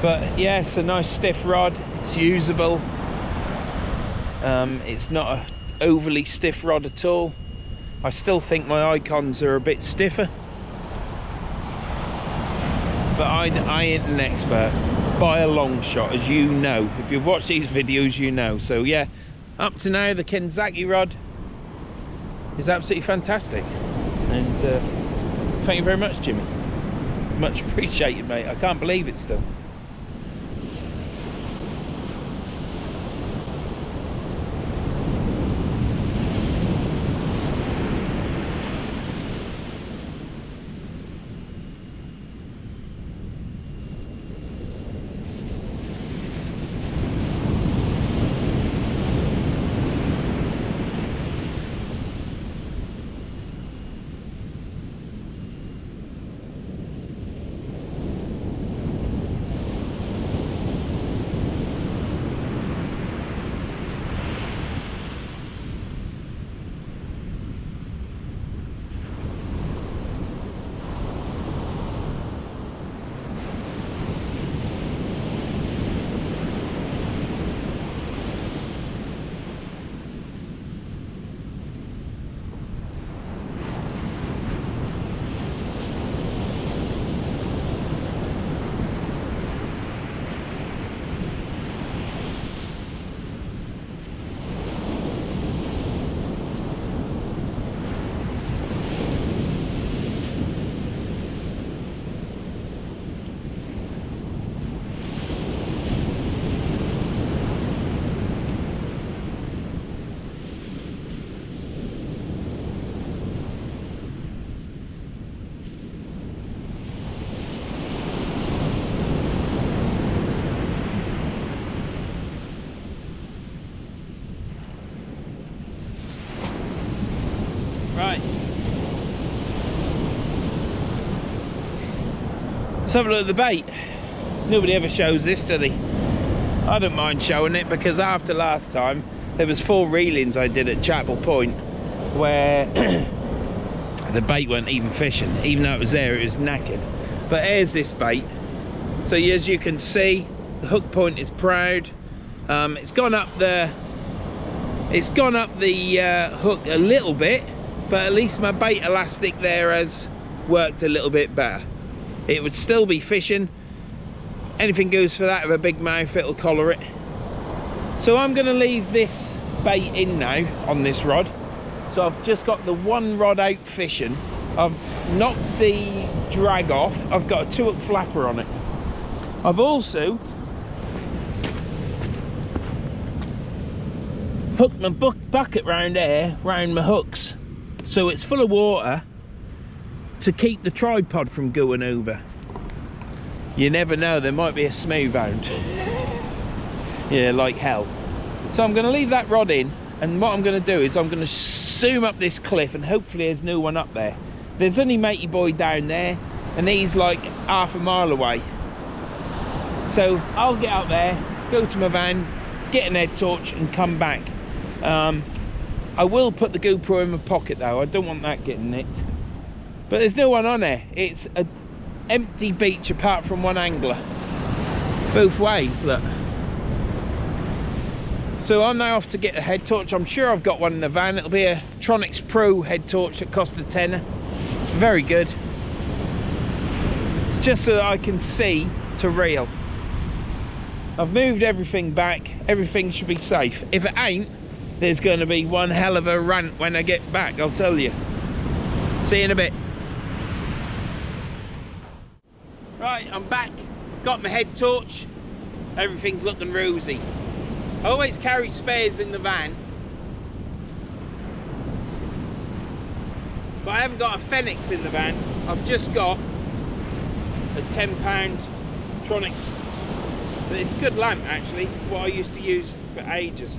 [SPEAKER 1] But yeah, it's a nice stiff rod. It's usable. It's not an overly stiff rod at all. I still think my Icons are a bit stiffer. But I ain't an expert by a long shot, as you know. If you've watched these videos, you know. So yeah, up to now, the Kanzaki rod is absolutely fantastic. And thank you very much, Jimmy. Much appreciated, mate. I can't believe it still. Right. Let's have a look at the bait. Nobody ever shows this, do they? I don't mind showing it because after last time there was 4 reelings I did at Chapel Point where the bait weren't even fishing. Even though it was there, it was knackered. But here's this bait. So as you can see, the hook point is proud. It's gone up the hook a little bit, but at least my bait elastic there has worked a little bit better. It would still be fishing. Anything goes for that with a big mouth, it'll collar it. So I'm going to leave this bait in now on this rod. So I've just got the 1 rod out fishing. I've knocked the drag off. I've got a 2-hook flapper on it. I've also hooked my bucket round there, round my hooks, so it's full of water to keep the tripod from going over. You never know, there might be a smooth hound. Yeah, like hell. So I'm going to leave that rod in, and what I'm going to do is I'm going to zoom up this cliff, and hopefully there's no one up there. There's only matey boy down there, and he's like half a mile away. So I'll get out there, go to my van, get an head torch and come back. I will put the GoPro in my pocket though, I don't want that getting nicked. But there's no one on there. It's an empty beach apart from one angler. Both ways, look. So I'm now off to get a head torch. I'm sure I've got one in the van. It'll be a Tronics Pro head torch that cost a tenner. Very good. It's just so that I can see to reel. I've moved everything back. Everything should be safe. If it ain't, there's going to be one hell of a rant when I get back, I'll tell you. See you in a bit. Right, I'm back. I've got my head torch. Everything's looking rosy. I always carry spares in the van, but I haven't got a Phoenix in the van. I've just got a £10 Tronics. But it's a good lamp actually. It's what I used to use for ages.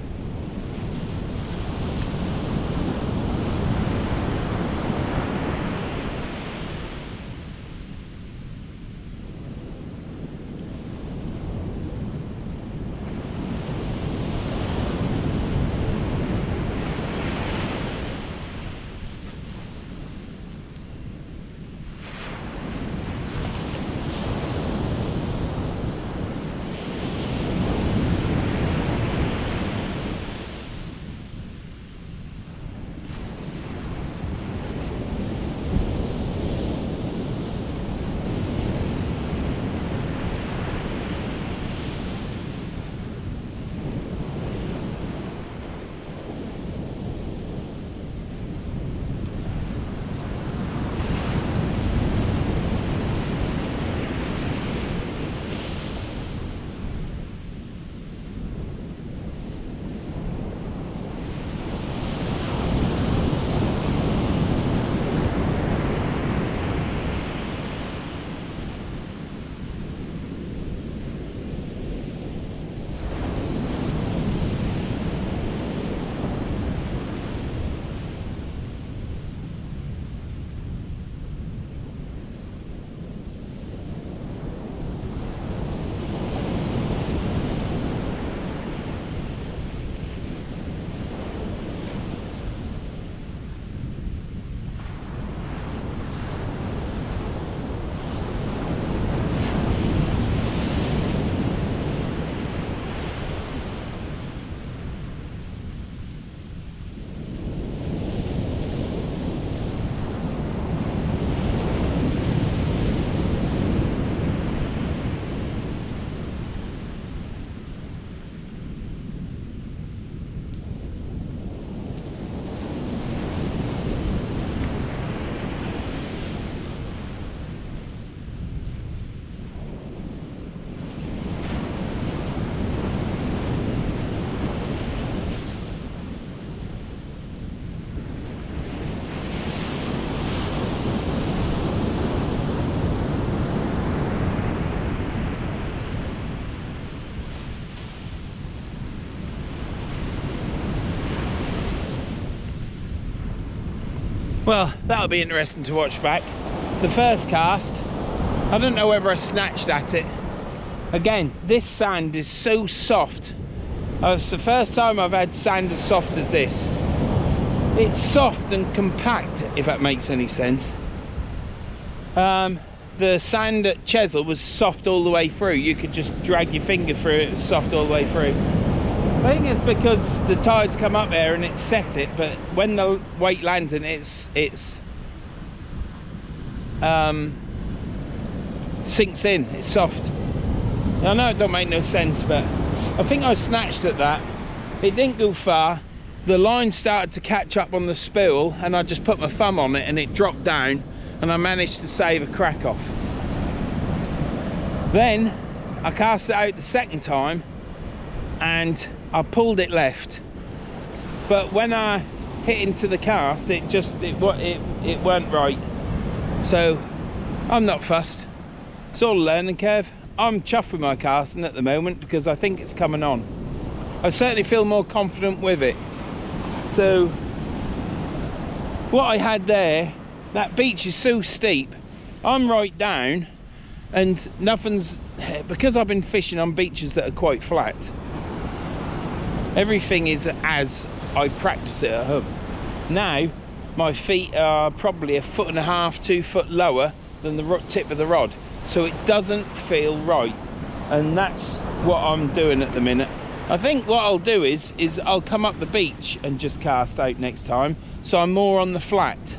[SPEAKER 1] Well, that'll be interesting to watch back. The first cast, I don't know whether I snatched at it. Again, this sand is so soft. It's the first time I've had sand as soft as this. It's soft and compact, if that makes any sense. The sand at Chesil was soft all the way through. You could just drag your finger through it. It was soft all the way through. I think it's because the tides come up there and it set it, but when the weight lands in it, it's sinks in. It's soft. I know it don't make no sense, but I think I snatched at that. It didn't go far. The line started to catch up on the spool and I just put my thumb on it and it dropped down and I managed to save a crack off. Then I cast it out the second time and I pulled it left. But when I hit into the cast, it weren't right. So I'm not fussed. It's all a learning curve. I'm chuffed with my casting at the moment because I think it's coming on. I certainly feel more confident with it. So what I had there, that beach is so steep, I'm right down and nothing's, because I've been fishing on beaches that are quite flat, everything is as I practice it at home. Now my feet are probably 1.5 to 2 foot lower than the tip of the rod, so it doesn't feel right, and that's what I'm doing at the minute. I think what I'll do is I'll come up the beach and just cast out next time, so I'm more on the flat.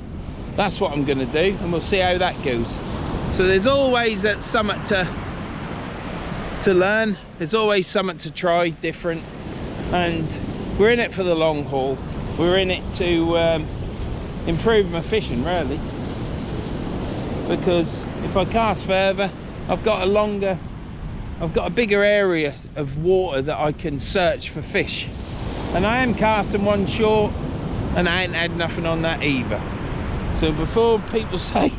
[SPEAKER 1] That's what I'm going to do, and we'll see how that goes. So there's always something to learn. There's always something to try different, and we're in it for the long haul. We're in it to improve my fishing, really, because if I cast further, I've got a bigger area of water that I can search for fish, and I am casting one short and I ain't had nothing on that either. So before people say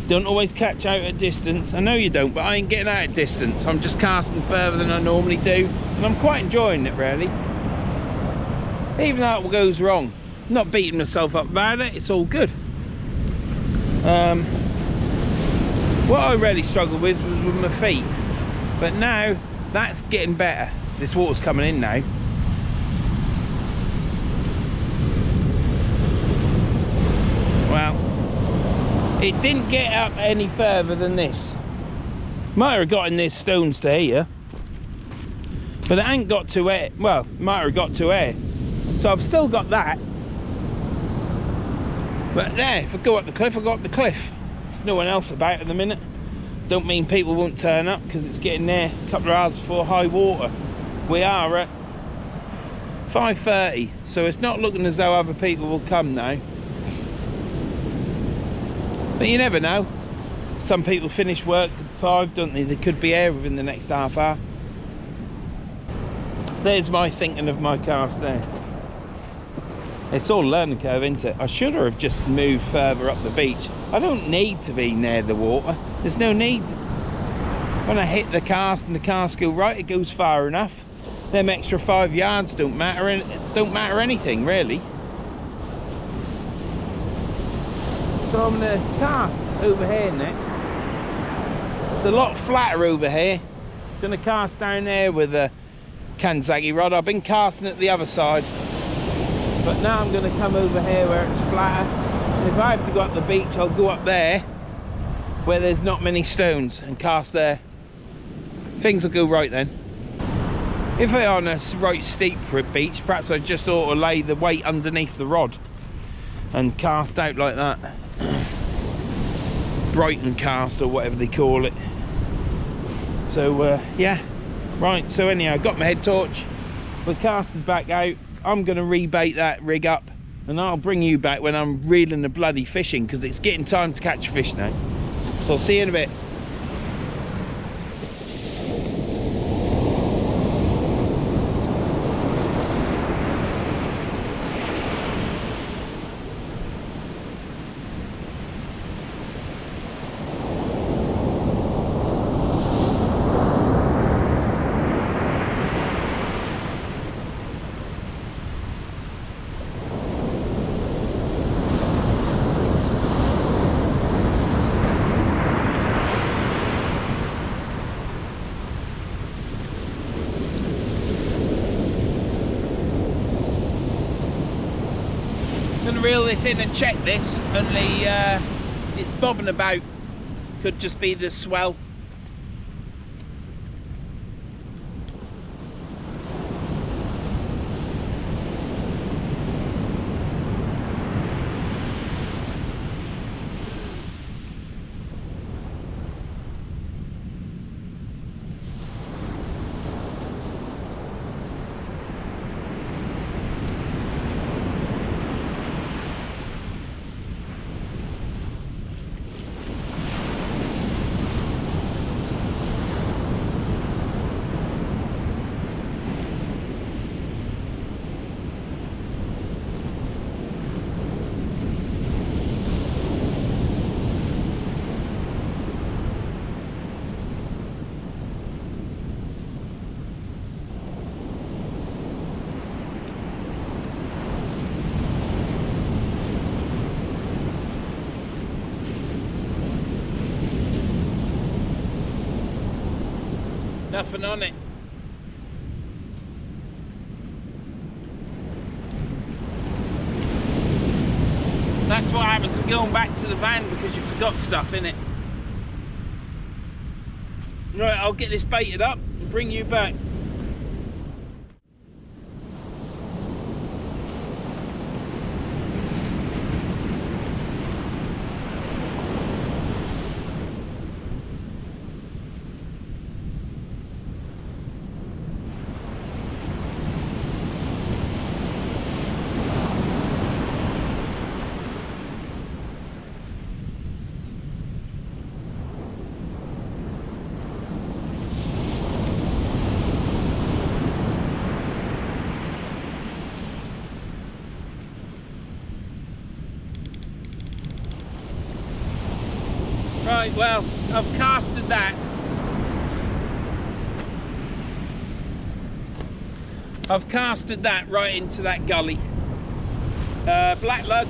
[SPEAKER 1] don't always catch out at distance, I know you don't, but I ain't getting out at distance. I'm just casting further than I normally do, and I'm quite enjoying it, really. Even though it goes wrong, I'm not beating myself up about it. It's all good. What I really struggled with was with my feet, but now that's getting better. This water's coming in now. Well, it didn't get up any further than this. Might have got in these stones to here, but it ain't got to air. Well, might have got to air, so I've still got that. But there, if I go up the cliff, I go up the cliff. There's no one else about at the minute. Don't mean people won't turn up, because it's getting there a couple of hours before high water. We are at 5:30, so it's not looking as though other people will come now. But you never know. Some people finish work at 5, don't they? They could be here within the next half hour. There's my thinking of my cast there. It's all a learning curve, isn't it? I should have just moved further up the beach. I don't need to be near the water. There's no need. When I hit the cast and the cast go right, it goes far enough. Them extra 5 yards don't matter anything, really. So I'm going to cast over here next. It's a lot flatter over here. I'm going to cast down there with a Kanzaki rod. I've been casting at the other side, but now I'm going to come over here where it's flatter. And if I have to go up the beach, I'll go up there where there's not many stones and cast there. Things will go right then. If they're on a right steep beach, perhaps I just ought to lay the weight underneath the rod and cast out like that. Brighton cast, or whatever they call it. So yeah, right, so anyhow, I got my head torch, we're casting back out. I'm going to rebait that rig up, and I'll bring you back when I'm reeling the bloody fishing, because it's getting time to catch fish now. So I'll see you in a bit. this in and check this, only it's bobbing about. Could just be the swell. Nothing on it. That's what happens with going back to the van, because you forgot stuff in it. Right, I'll get this baited up and bring you back. Right, well, I've casted that. I've casted that right into that gully. Black lug,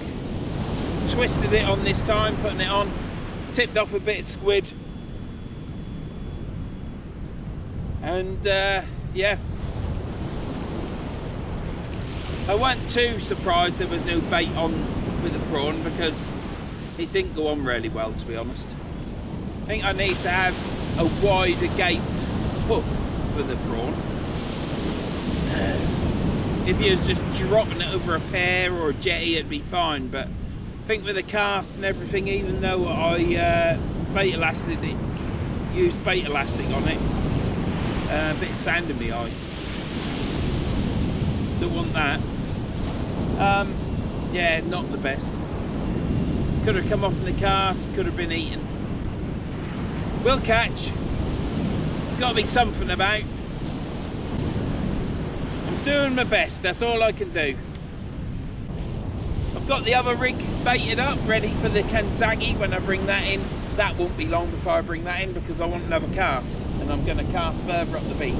[SPEAKER 1] twisted it on this time, putting it on, tipped off a bit of squid. And yeah, I wasn't too surprised there was no bait on with the prawn, because it didn't go on really well, to be honest. I think I need to have a wider gate hook for the prawn. If you was just dropping it over a pair or a jetty, it'd be fine, but I think with the cast and everything, even though I used bait elastic on it, a bit of sand in my eye. Don't want that. Yeah, not the best. Could have come off in the cast, could have been eaten. We'll catch. There's got to be something about. I'm doing my best, that's all I can do. I've got the other rig baited up, ready for the Kanzagi when I bring that in. That won't be long before I bring that in, because I want another cast, and I'm going to cast further up the beach.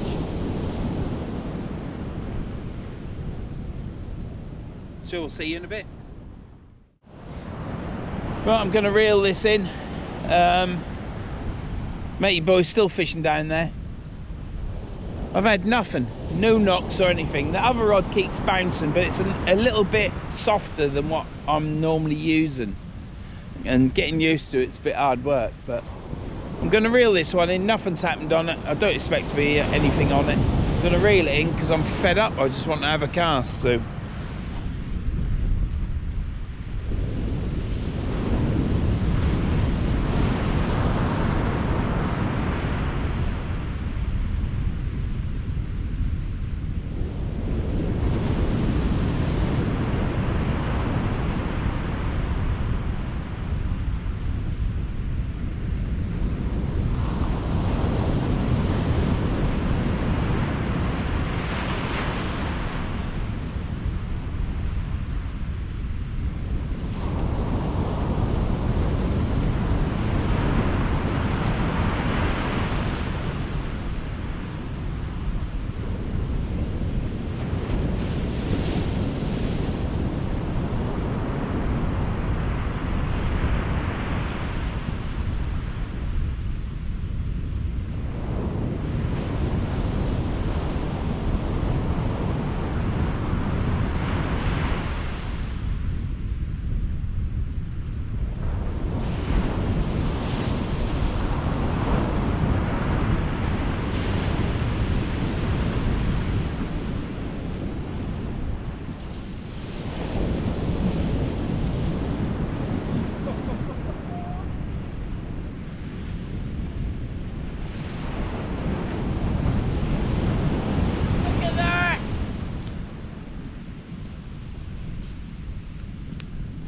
[SPEAKER 1] So we'll see you in a bit. Right, I'm going to reel this in. Matey boy's still fishing down there. I've had nothing, no knocks or anything. The other rod keeps bouncing, but it's a little bit softer than what I'm normally using. And getting used to it's a bit hard work, but I'm going to reel this one in. Nothing's happened on it. I don't expect to be anything on it. I'm going to reel it in because I'm fed up. I just want to have a cast, so.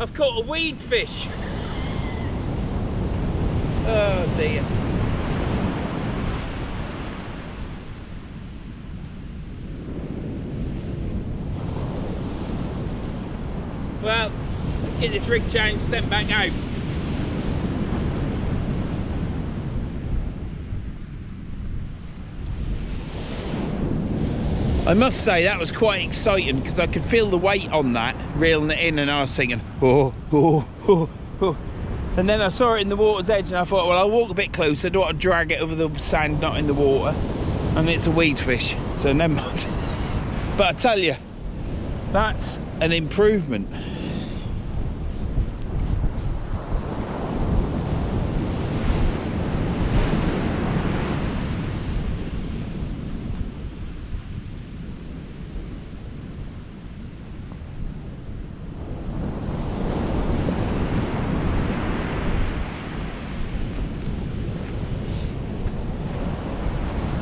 [SPEAKER 1] I've caught a weed fish. Oh dear. Well, let's get this rig changed, sent back out. I must say that was quite exciting because I could feel the weight on that, reeling it in, and I was thinking, oh, oh, oh, oh. And then I saw it in the water's edge and I thought, well, I'll walk a bit closer, I don't want to drag it over the sand, not in the water. And it's a weed fish, so never mind. But I tell you, that's an improvement.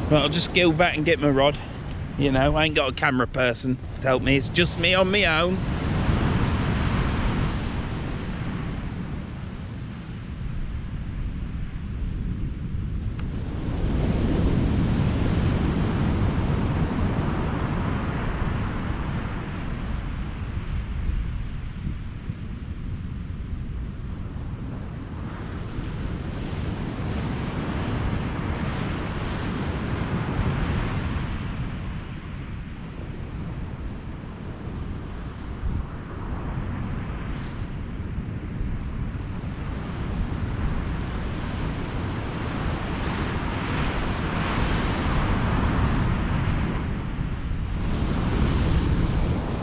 [SPEAKER 1] But I'll just go back and get my rod. You know, I ain't got a camera person to help me. It's just me on my own.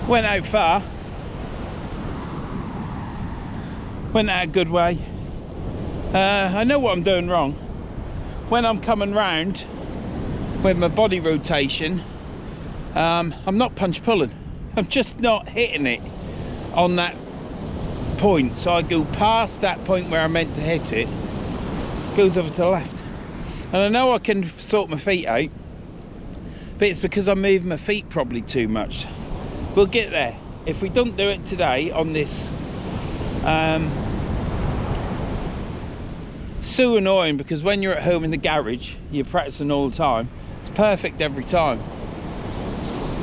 [SPEAKER 1] Went out far, went out a good way. I know what I'm doing wrong. When I'm coming round with my body rotation, I'm not punch pulling. I'm just not hitting it on that point. So I go past that point where I meant to hit it, goes over to the left. And I know I can sort my feet out, but it's because I'm moving my feet probably too much. We'll get there. If we don't do it today on this, so annoying because when you're at home in the garage, you're practicing all the time. It's perfect every time.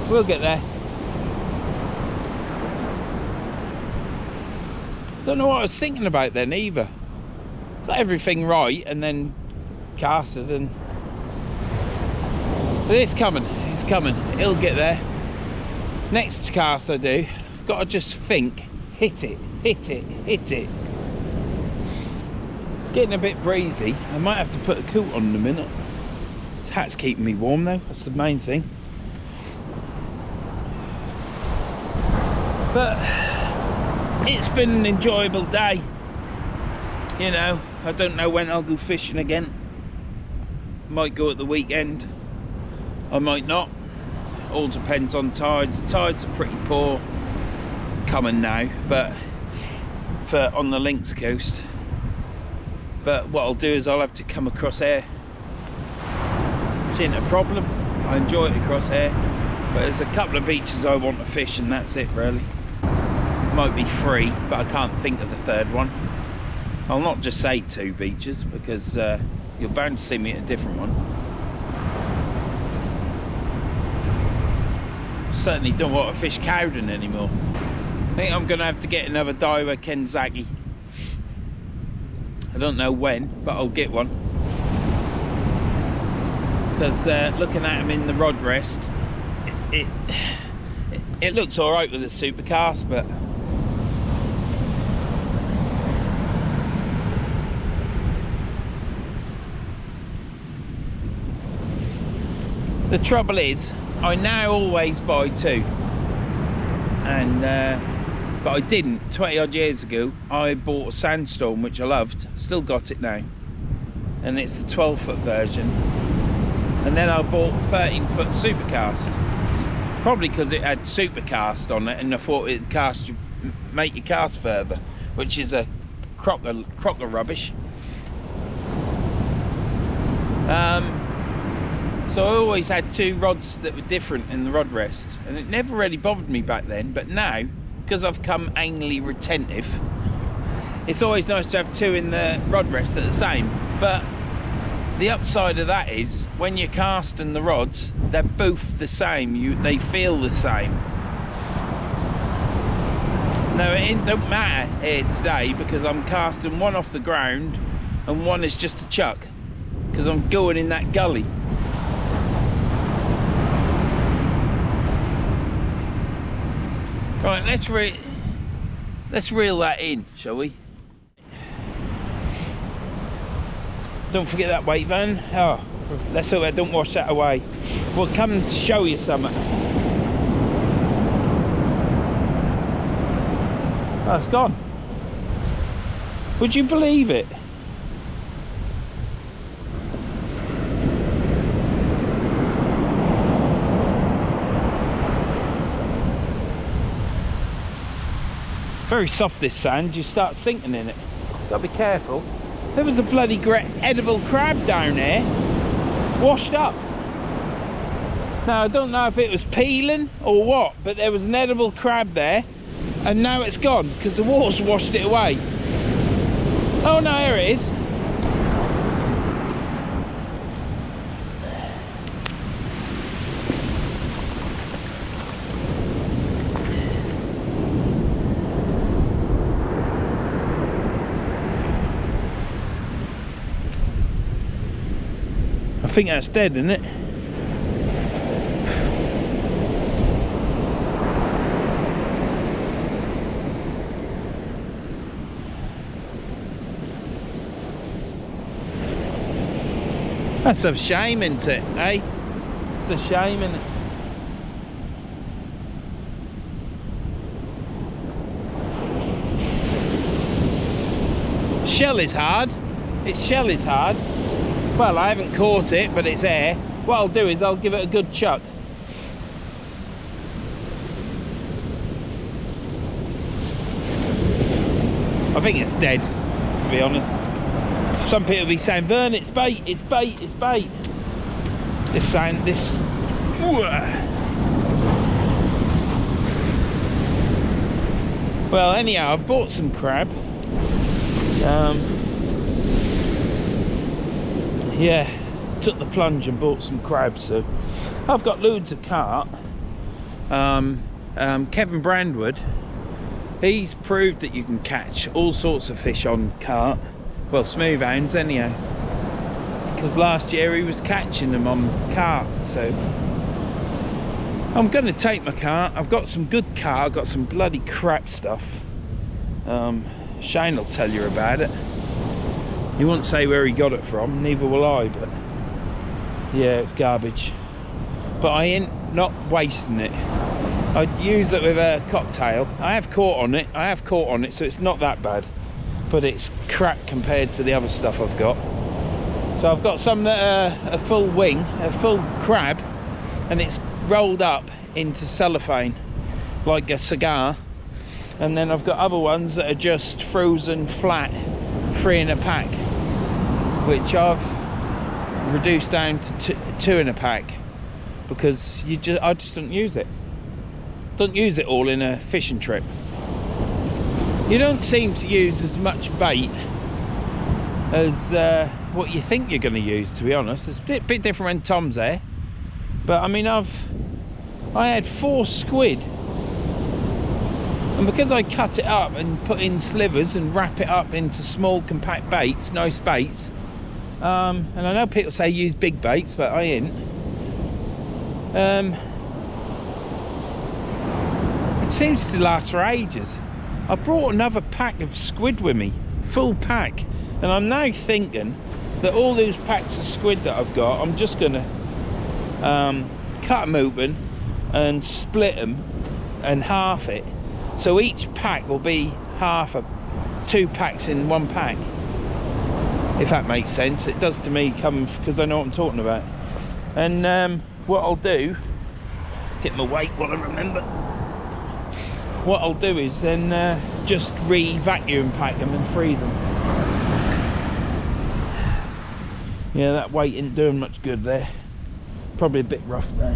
[SPEAKER 1] We'll get there. Don't know what I was thinking about then either. Got everything right and then casted and... But it's coming, it's coming. It'll get there. Next cast I do, I've got to just think, hit it, hit it, hit it. It's getting a bit breezy. I might have to put a coat on in a minute. This hat's keeping me warm though, that's the main thing. But it's been an enjoyable day. You know, I don't know when I'll go fishing again. Might go at the weekend, I might not. All depends on tides. The tides are pretty poor coming now, but for on the Links coast. But what I'll do is I'll have to come across here, which ain't a problem. I enjoy it across here, but there's a couple of beaches I want to fish and that's it really. Might be 3, but I can't think of the 3rd one. I'll not just say 2 beaches because you're bound to see me at a different one. Certainly don't want to fish Cowden anymore. I think I'm going to have to get another Daiwa Kenzaki. I don't know when, but I'll get one. Because looking at them in the rod rest, it looks alright with the supercast, but the trouble is, I now always buy 2, and but I didn't 20 odd years ago. I bought a Sandstorm which I loved, still got it now, and it's the 12-foot version, and then I bought a 13-foot supercast, probably because it had supercast on it and I thought it'd cast you, make you cast further, which is a crock of rubbish. So I always had 2 rods that were different in the rod rest, and it never really bothered me back then, but now, because I've come anally retentive, it's always nice to have two in the rod rest at the same. But the upside of that is when you're casting the rods, they're both the same. They feel the same. No, it don't matter here today because I'm casting one off the ground and one is just a chuck because I'm going in that gully. Right, let's reel that in, shall we? Don't forget that weight, Van. Oh, let's hope I don't wash that away. We'll come and show you something. Oh, it's gone. Would you believe it? Very soft, this sand. You start sinking in it. Gotta be careful. There was a bloody edible crab down there, washed up. Now I don't know if it was peeling or what, but there was an edible crab there, and now it's gone because the water's washed it away. Oh no, here it is. I think that's dead, isn't it? That's a shame, isn't it, eh? It's a shame, isn't it? Shell is hard. Its shell is hard. Well, I haven't caught it, but it's there. What I'll do is I'll give it a good chuck. I think it's dead, to be honest. Some people will be saying, Vern, it's bait, it's bait, it's bait. This sand, this... Well, anyhow, I've bought some crab. Yeah, took the plunge and bought some crabs. So I've got loads of carp. Kevin Brandwood, he's proved that you can catch all sorts of fish on carp. Well, smooth hounds anyhow, because last year he was catching them on carp. So I'm going to take my carp. I've got some good carp. I've got some bloody crap stuff. Shane will tell you about it. He won't say where he got it from, neither will I, but yeah, it's garbage. But I ain't not wasting it. I'd use it with a cocktail. I have caught on it, so it's not that bad. But it's crap compared to the other stuff I've got. So I've got some that are a full wing, a full crab, and it's rolled up into cellophane, like a cigar. And then I've got other ones that are just frozen flat, 3 in a pack, which I've reduced down to 2 in a pack, because I just don't use it. Don't use it all in a fishing trip. You don't seem to use as much bait as what you think you're going to use, to be honest. It's a bit different when Tom's there. But I mean, I had 4 squid, and because I cut it up and put in slivers and wrap it up into small compact baits, nice baits, and I know people say use big baits, but I ain't. It seems to last for ages. I brought another pack of squid with me, full pack, and I'm now thinking that all those packs of squid that I've got, I'm just gonna cut them open and split them and half it, so each pack will be half of 2 packs in 1 pack, if that makes sense. It does to me, because I know what I'm talking about. And what I'll do, get my weight while I remember. What I'll do is then just vacuum pack them and freeze them. Yeah, that weight isn't doing much good there. Probably a bit rough now.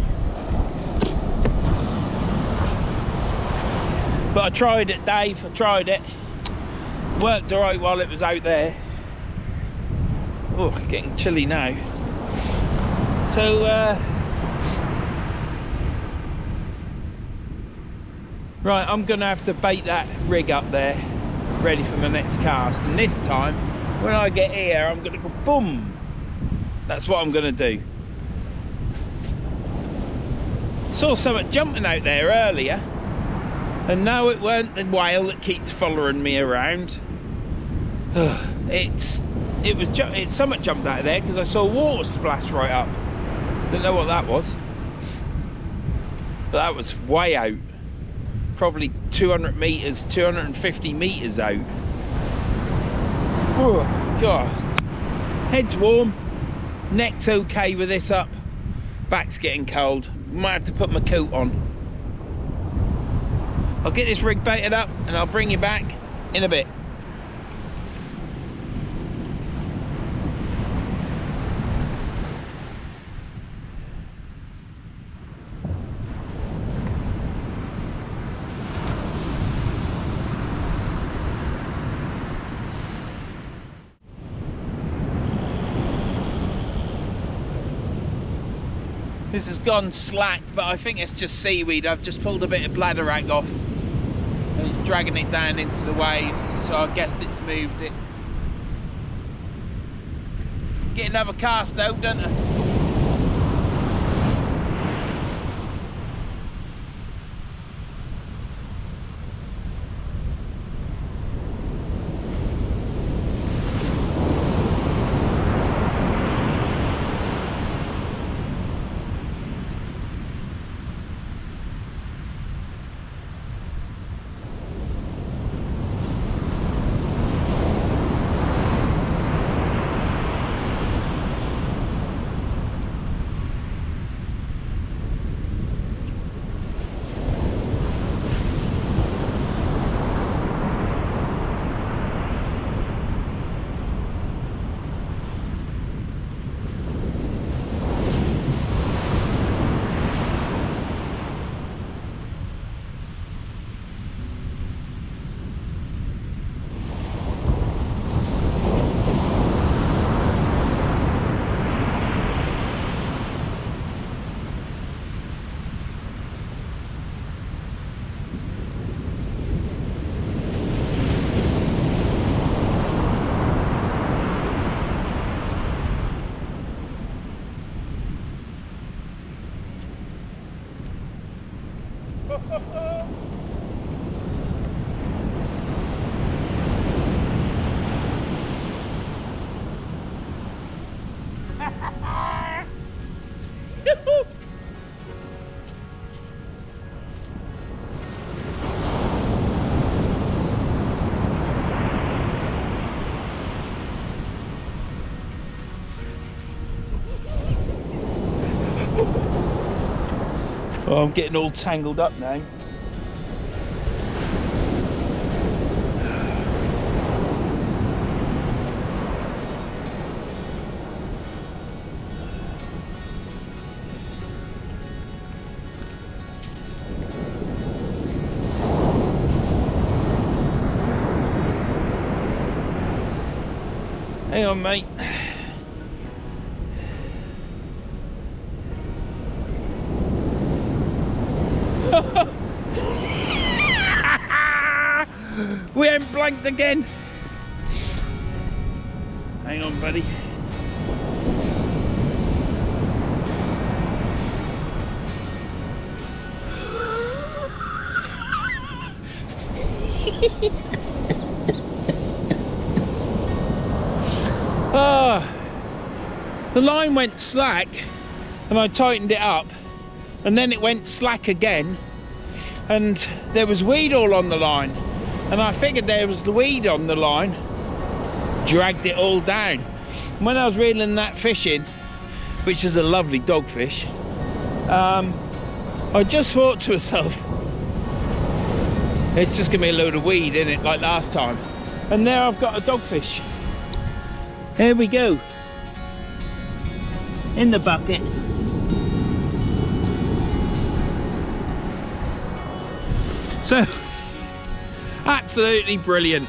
[SPEAKER 1] But I tried it, Dave, I tried it. Worked all right while it was out there. Oh, getting chilly now. So, right, I'm gonna have to bait that rig up there, ready for my next cast. And this time, when I get here, I'm gonna go boom. That's what I'm gonna do. Saw something jumping out there earlier, and no, it weren't the whale that keeps following me around. It's something jumped out of there because I saw water splash right up. Didn't know what that was, but that was way out, probably 200 meters, 250 meters out. Oh God, head's warm, neck's okay with this up, back's getting cold. Might have to put my coat on. I'll get this rig baited up and I'll bring you back in a bit. This has gone slack, but I think it's just seaweed. I've just pulled a bit of bladderwrack off and it's dragging it down into the waves, so I guess it's moved it. Get another cast though, don't I? Oh, I'm getting all tangled up now. Hang on, mate. We ain't blanked again. Hang on, buddy. The line went slack and I tightened it up, and then it went slack again, and there was weed all on the line, and I figured there was the weed on the line, dragged it all down. When I was reeling that fish in, which is a lovely dogfish, I just thought to myself, it's just gonna be a load of weed in it like last time. And there I've got a dogfish. There we go. In the bucket. So Absolutely brilliant.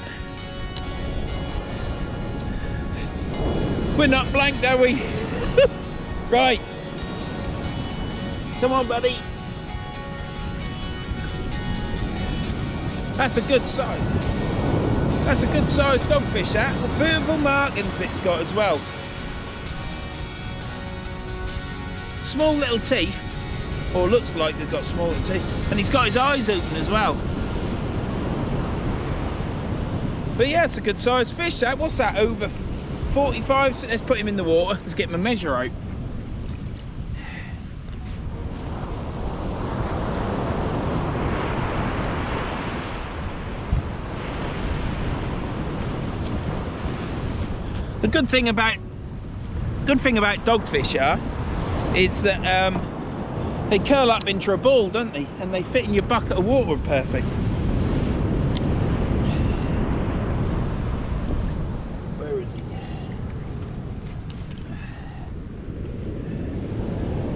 [SPEAKER 1] We're not blanked, are we? Right. Come on, buddy. That's a good size. That's a good size dogfish, that. Beautiful markings it's got as well. Small little teeth, or looks like they've got small little teeth, and he's got his eyes open as well. But yeah, it's a good size fish, that. What's that, over 45? So let's put him in the water. Let's get my measure out. The good thing about dogfish is that they curl up into a ball, don't they? And they fit in your bucket of water perfect. Where is he?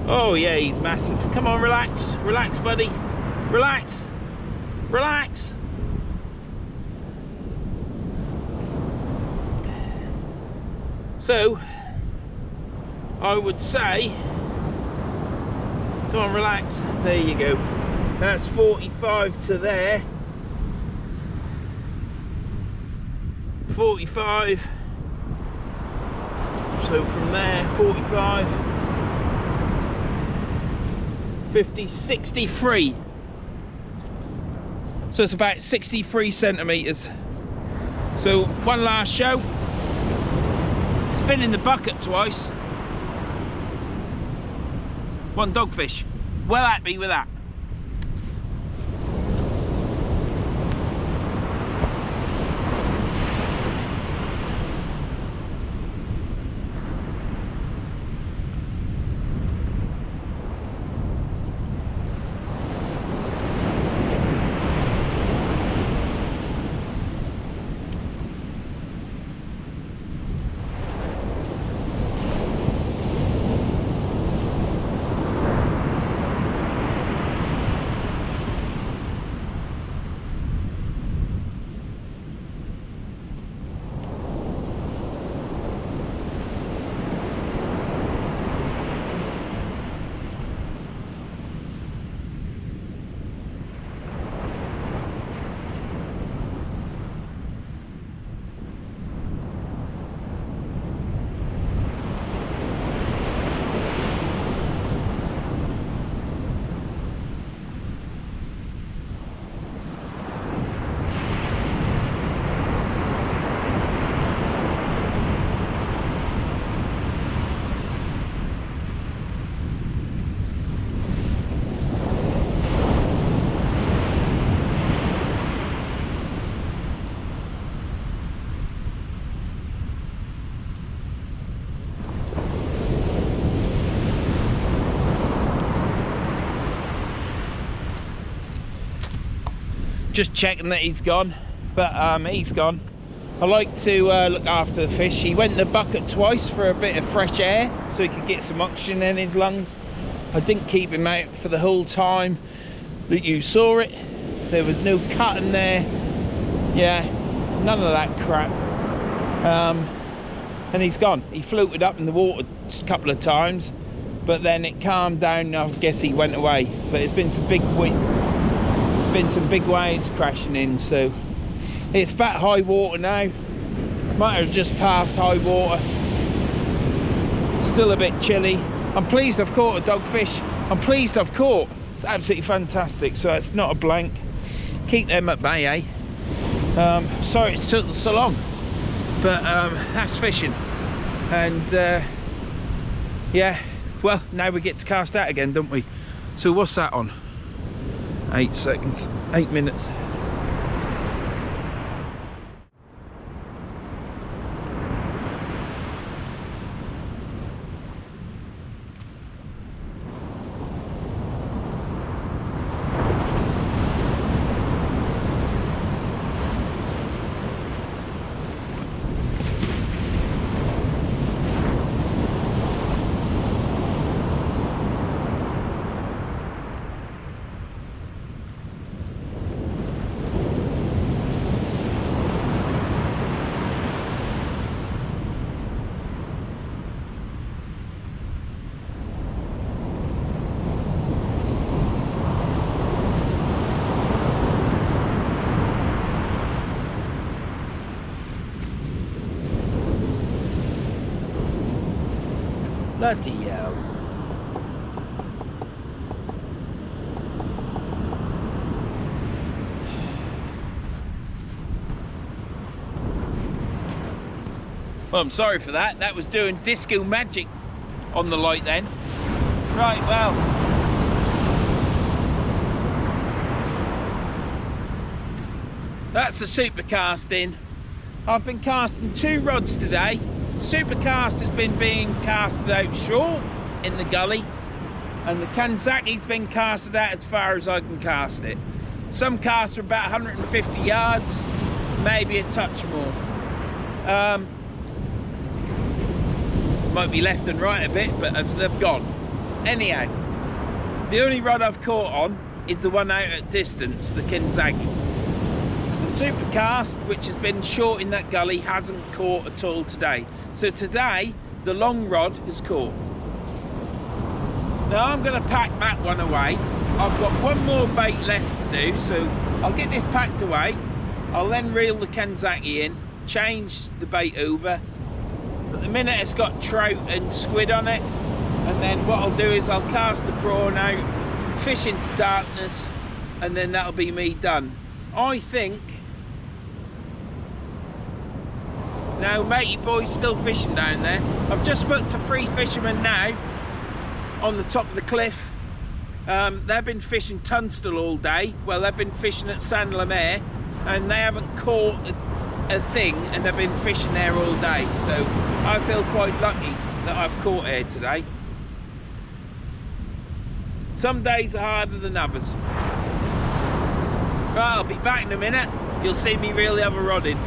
[SPEAKER 1] Oh yeah, he's massive. Come on, relax. Relax, buddy. Relax. Relax. So, I would say, come on, relax. There you go. That's 45 to there. 45. So from there, 45. 50, 63. So it's about 63 centimetres. So one last show. It's been in the bucket twice. One dogfish. Well happy with that. Just checking that he's gone, but he's gone. I like to look after the fish. He went in the bucket twice for a bit of fresh air so he could get some oxygen in his lungs. I didn't keep him out for the whole time that you saw it. There was no cutting there. Yeah, none of that crap. And he's gone. He floated up in the water a couple of times, but then it calmed down. I guess he went away. But it's been some big waves crashing in, so it's about high water now. Might have just passed high water. Still a bit chilly. I'm pleased I've caught a dogfish. I'm pleased I've caught. It's absolutely fantastic. So it's not a blank. Keep them at bay, eh? Sorry it took so long, but that's fishing. And yeah, well, now we get to cast out again, don't we? So what's that on? 8 seconds, 8 minutes. Bloody hell. Well, I'm sorry for that. That was doing disco magic on the light then. Right, well. That's the super casting. I've been casting 2 rods today. Super cast has been being casted out short in the gully, and the Kanzaki's been casted out as far as I can cast it. Some casts are about 150 yards, maybe a touch more. Might be left and right a bit, but they've gone. Anyhow, the only rod I've caught on is the one out at distance, the Kanzaki. The super cast, which has been short in that gully, hasn't caught at all today. So today, the long rod has caught. Now I'm going to pack that one away. I've got one more bait left to do, so I'll get this packed away. I'll then reel the Kanzaki in, change the bait over. At the minute it's got trout and squid on it, and then what I'll do is I'll cast the prawn out, fish into darkness, and then that'll be me done. I think. Now matey boy's still fishing down there. I've just spoke to 3 fishermen now on the top of the cliff. They've been fishing Tunstall all day. Well, they've been fishing at San Lemaire, and they haven't caught a thing, and they've been fishing there all day. So I feel quite lucky that I've caught here today. Some days are harder than others. Right, I'll be back in a minute. You'll see me reel the other rod in.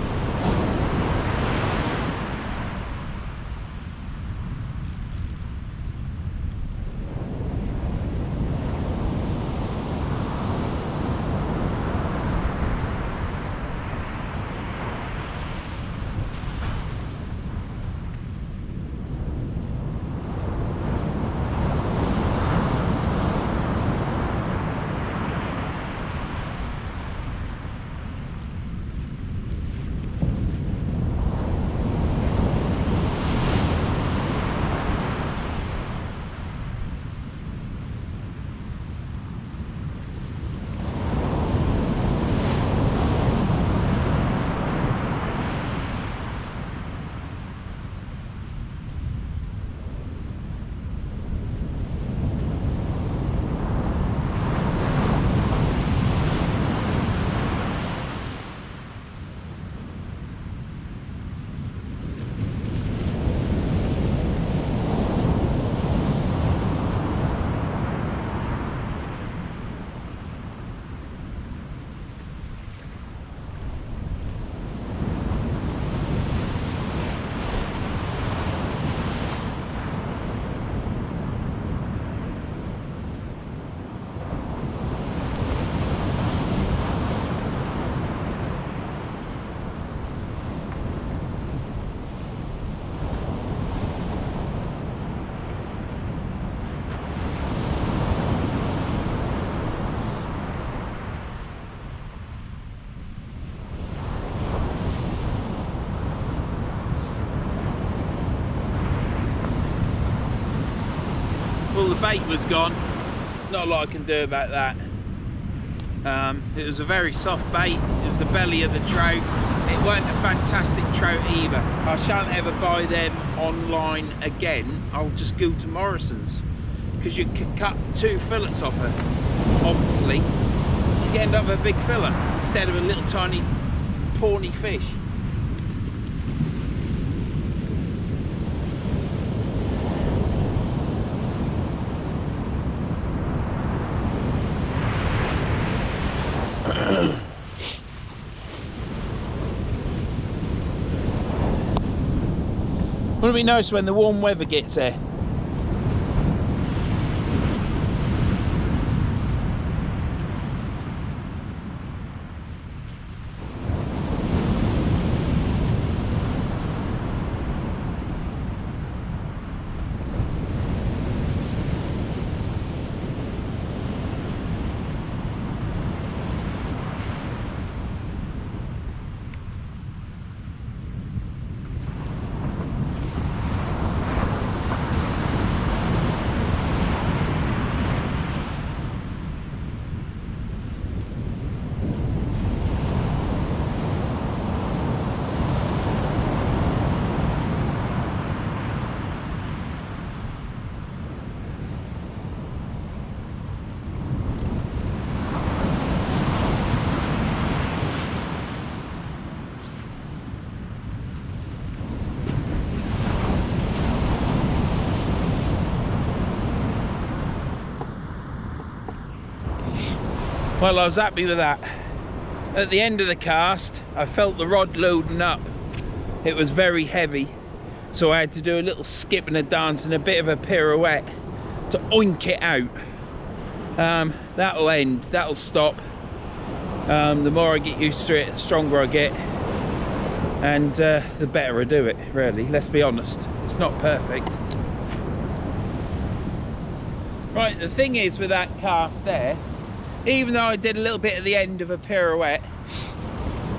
[SPEAKER 1] Well, the bait was gone. There's not a lot I can do about that. It was a very soft bait. It was the belly of the trout. It weren't a fantastic trout either. I shan't ever buy them online again. I'll just go to Morrison's, because you can cut 2 fillets off her. Obviously, you end up with a big fillet instead of a little tiny pawny fish. Wouldn't it be nice when the warm weather gets there? Well, I was happy with that. At the end of the cast, I felt the rod loading up. It was very heavy, so I had to do a little skip and a dance and a bit of a pirouette to oink it out. That'll end, that'll stop. The more I get used to it, the stronger I get, and the better I do it, really. Let's be honest, it's not perfect. Right, the thing is with that cast there, even though I did a little bit at the end of a pirouette,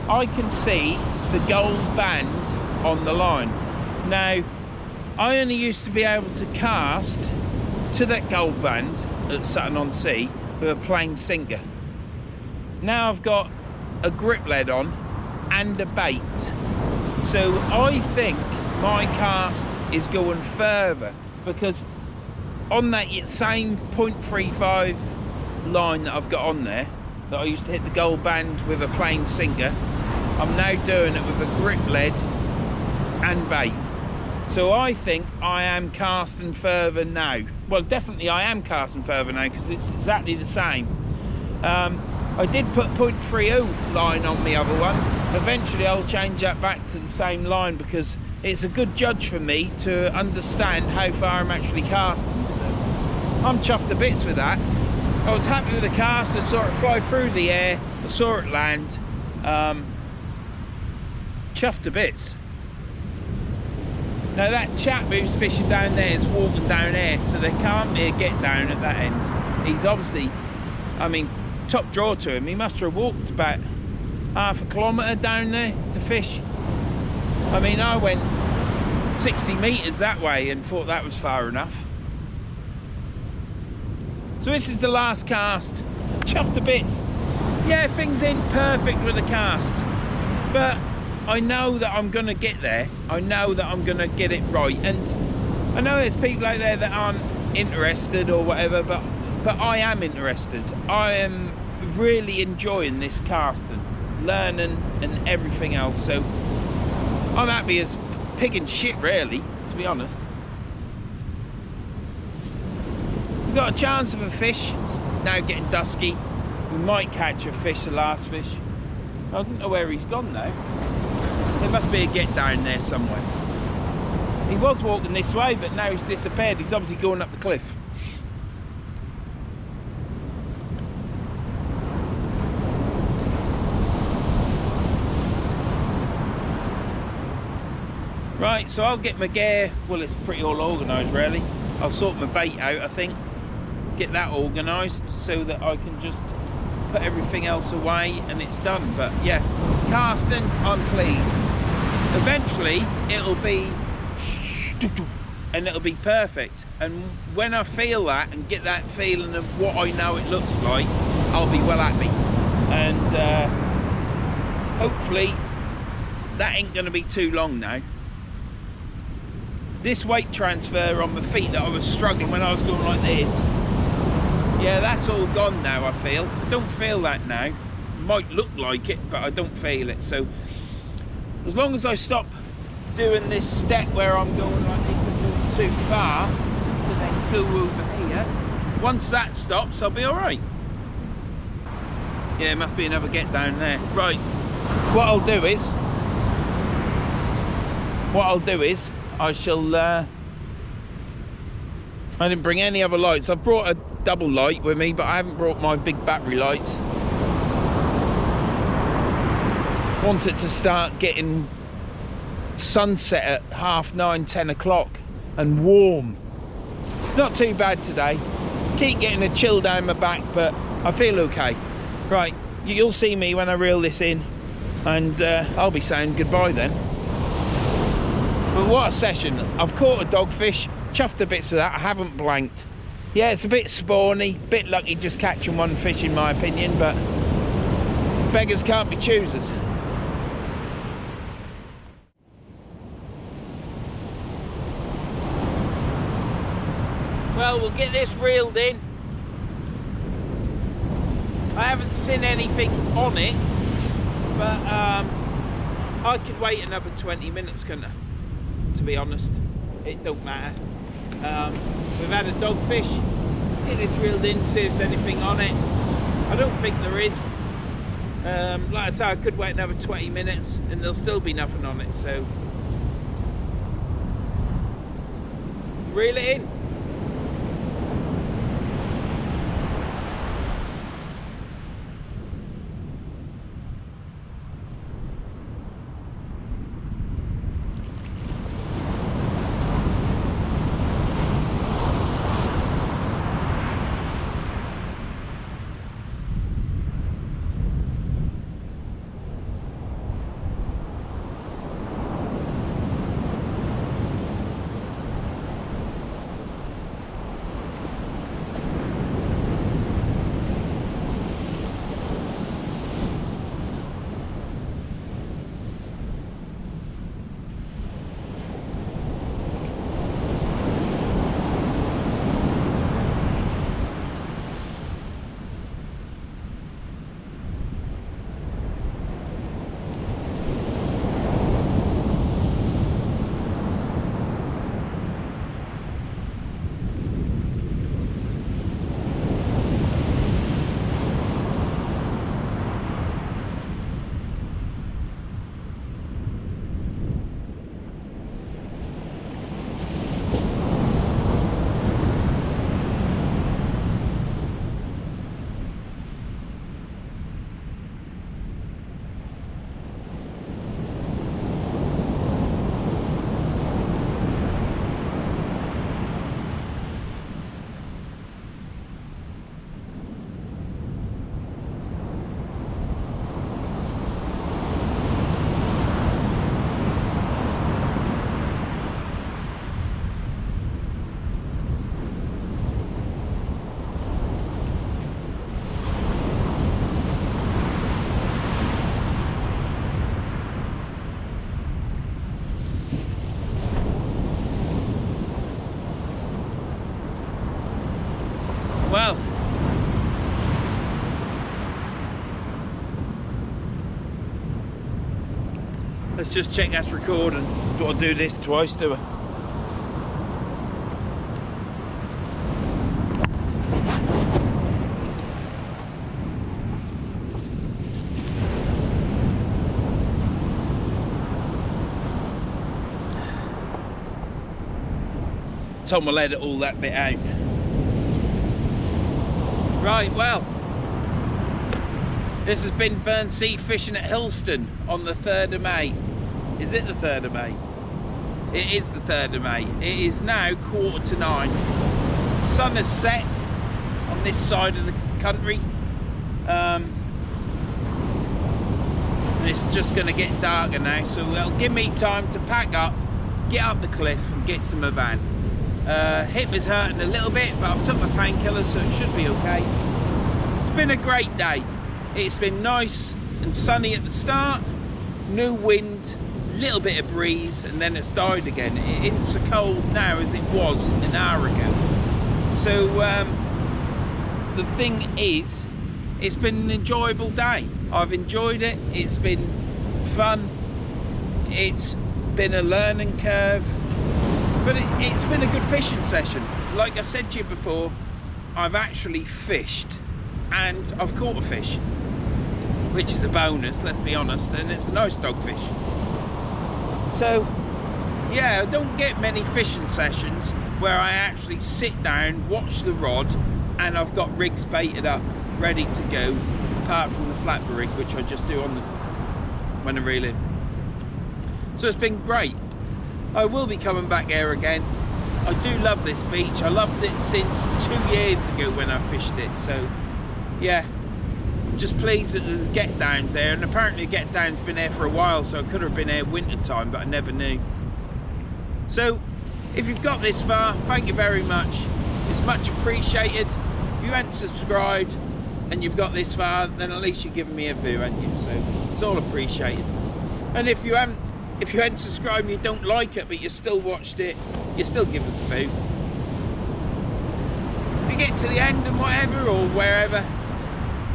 [SPEAKER 1] I can see the gold band on the line. Now, I only used to be able to cast to that gold band at Sutton-on-Sea with a plain sinker. Now I've got a grip lead on and a bait, so I think my cast is going further, because on that same 0.35 line that I've got on there, that I used to hit the gold band with a plain sinker, I'm now doing it with a grip lead and bait. So I think I am casting further now. Well, definitely I am casting further now, because it's exactly the same. I did put 0.30 line on the other one. Eventually I'll change that back to the same line, because it's a good judge for me to understand how far I'm actually casting. So I'm chuffed to bits with that. I was happy with the cast. I saw it fly through the air, I saw it land. Chuffed to bits. Now that chap who's fishing down there is walking down there, so there can't be a get down at that end. He's obviously, I mean, top draw to him, he must have walked about half a kilometre down there to fish. I mean, I went 60 metres that way and thought that was far enough. So this is the last cast. Chuffed to bits. Yeah, things ain't perfect with the cast, but I know that I'm gonna get there. I know that I'm gonna get it right, and I know there's people out there that aren't interested or whatever, but I am interested. I am really enjoying this casting, learning and everything else, so I'm happy as pig and shit, really, to be honest. We've got a chance of a fish. It's now getting dusky. We might catch a fish, the last fish. I don't know where he's gone now. There must be a get down there somewhere. He was walking this way, but now he's disappeared. He's obviously going up the cliff. Right, so I'll get my gear. Well, it's pretty all organised, really. I'll sort my bait out, I think. Get that organised so that I can just put everything else away and it's done. But yeah, casting, I'm pleased. Eventually it'll be and it'll be perfect, and when I feel that and get that feeling of what I know it looks like, I'll be well happy. And hopefully that ain't gonna be too long now. This weight transfer on my feet that I was struggling when I was going like this, yeah, that's all gone now. I feel. I don't feel that now. Might look like it, but I don't feel it. So as long as I stop doing this step where I'm going like this and going too far to then go over here, once that stops, I'll be all right. Yeah, it must be another get down there. Right, what I'll do is I shall I didn't bring any other lights. I've brought a double light with me, but I haven't brought my big battery lights. Want it to start getting sunset at 9:30, 10 o'clock and warm. It's not too bad today. Keep getting a chill down my back, but I feel okay. Right, you'll see me when I reel this in, and I'll be saying goodbye then. But what a session. I've caught a dogfish, chuffed to bits of that. I haven't blanked. Yeah, it's a bit spawny, bit lucky just catching one fish in my opinion, but beggars can't be choosers. Well, we'll get this reeled in. I haven't seen anything on it, but I could wait another 20 minutes, couldn't I? To be honest, it don't matter. We've had a dogfish. Let's get this reeled in, see if there's anything on it. I don't think there is. Like I say, I could wait another 20 minutes and there'll still be nothing on it, so reel it in. Well, let's just check that's recording. Don't do this twice, do I? Tom will edit all that bit out. Right, well, this has been Verns Sea fishing at Hilston on the 3rd of May. Is it the 3rd of May? It is the 3rd of May. It is now 9:15. Sun has set on this side of the country. And it's just going to get darker now, so it'll give me time to pack up, get up the cliff and get to my van. Hip is hurting a little bit, but I've took my painkillers, so it should be okay. It's been a great day. It's been nice and sunny at the start, no wind, little bit of breeze, and then it's died again. It isn't so cold now as it was an hour ago. So the thing is, it's been an enjoyable day. I've enjoyed it. It's been fun. It's been a learning curve. But it's been a good fishing session. Like I said to you before, I've actually fished and I've caught a fish, which is a bonus, let's be honest, and it's a nice dogfish. So, yeah, I don't get many fishing sessions where I actually sit down, watch the rod, and I've got rigs baited up, ready to go, apart from the flapper rig, which I just do on the when I reel in. So it's been great. I will be coming back here again. I do love this beach. I loved it since 2 years ago when I fished it. So yeah, just pleased that there's get downs there, and apparently get down's been here for a while, so I could have been here winter time, but I never knew. So if you've got this far, thank you very much. It's much appreciated. If you haven't subscribed and you've got this far, then at least you've given me a view, haven't you? So it's all appreciated. And if you hadn't subscribed and you don't like it, but you still watched it, you still give us a view. If you get to the end and whatever, or wherever,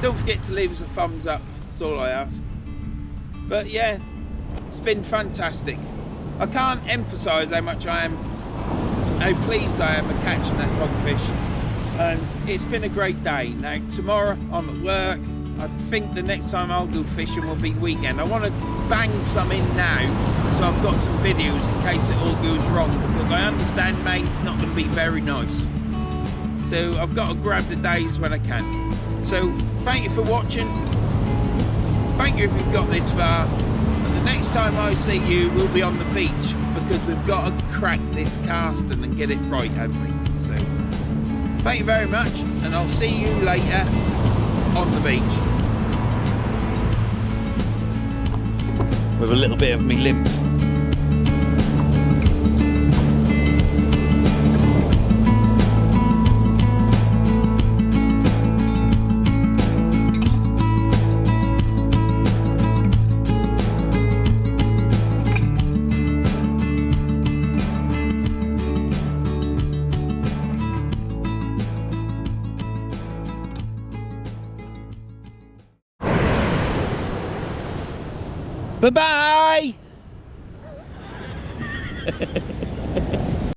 [SPEAKER 1] don't forget to leave us a thumbs up. That's all I ask. But yeah, it's been fantastic. I can't emphasise how much how pleased I am at catching that dogfish. and it's been a great day. Now tomorrow I'm at work. I think the next time I'll go fishing will be weekend. I want to bang some in now, so I've got some videos in case it all goes wrong, because I understand May's not going to be very nice. So I've got to grab the days when I can. So thank you for watching. Thank you if you've got this far. And the next time I see you, we'll be on the beach, because we've got to crack this casting and get it right, haven't we? So thank you very much, and I'll see you later on the beach. With a little bit of me limp. Bye-bye!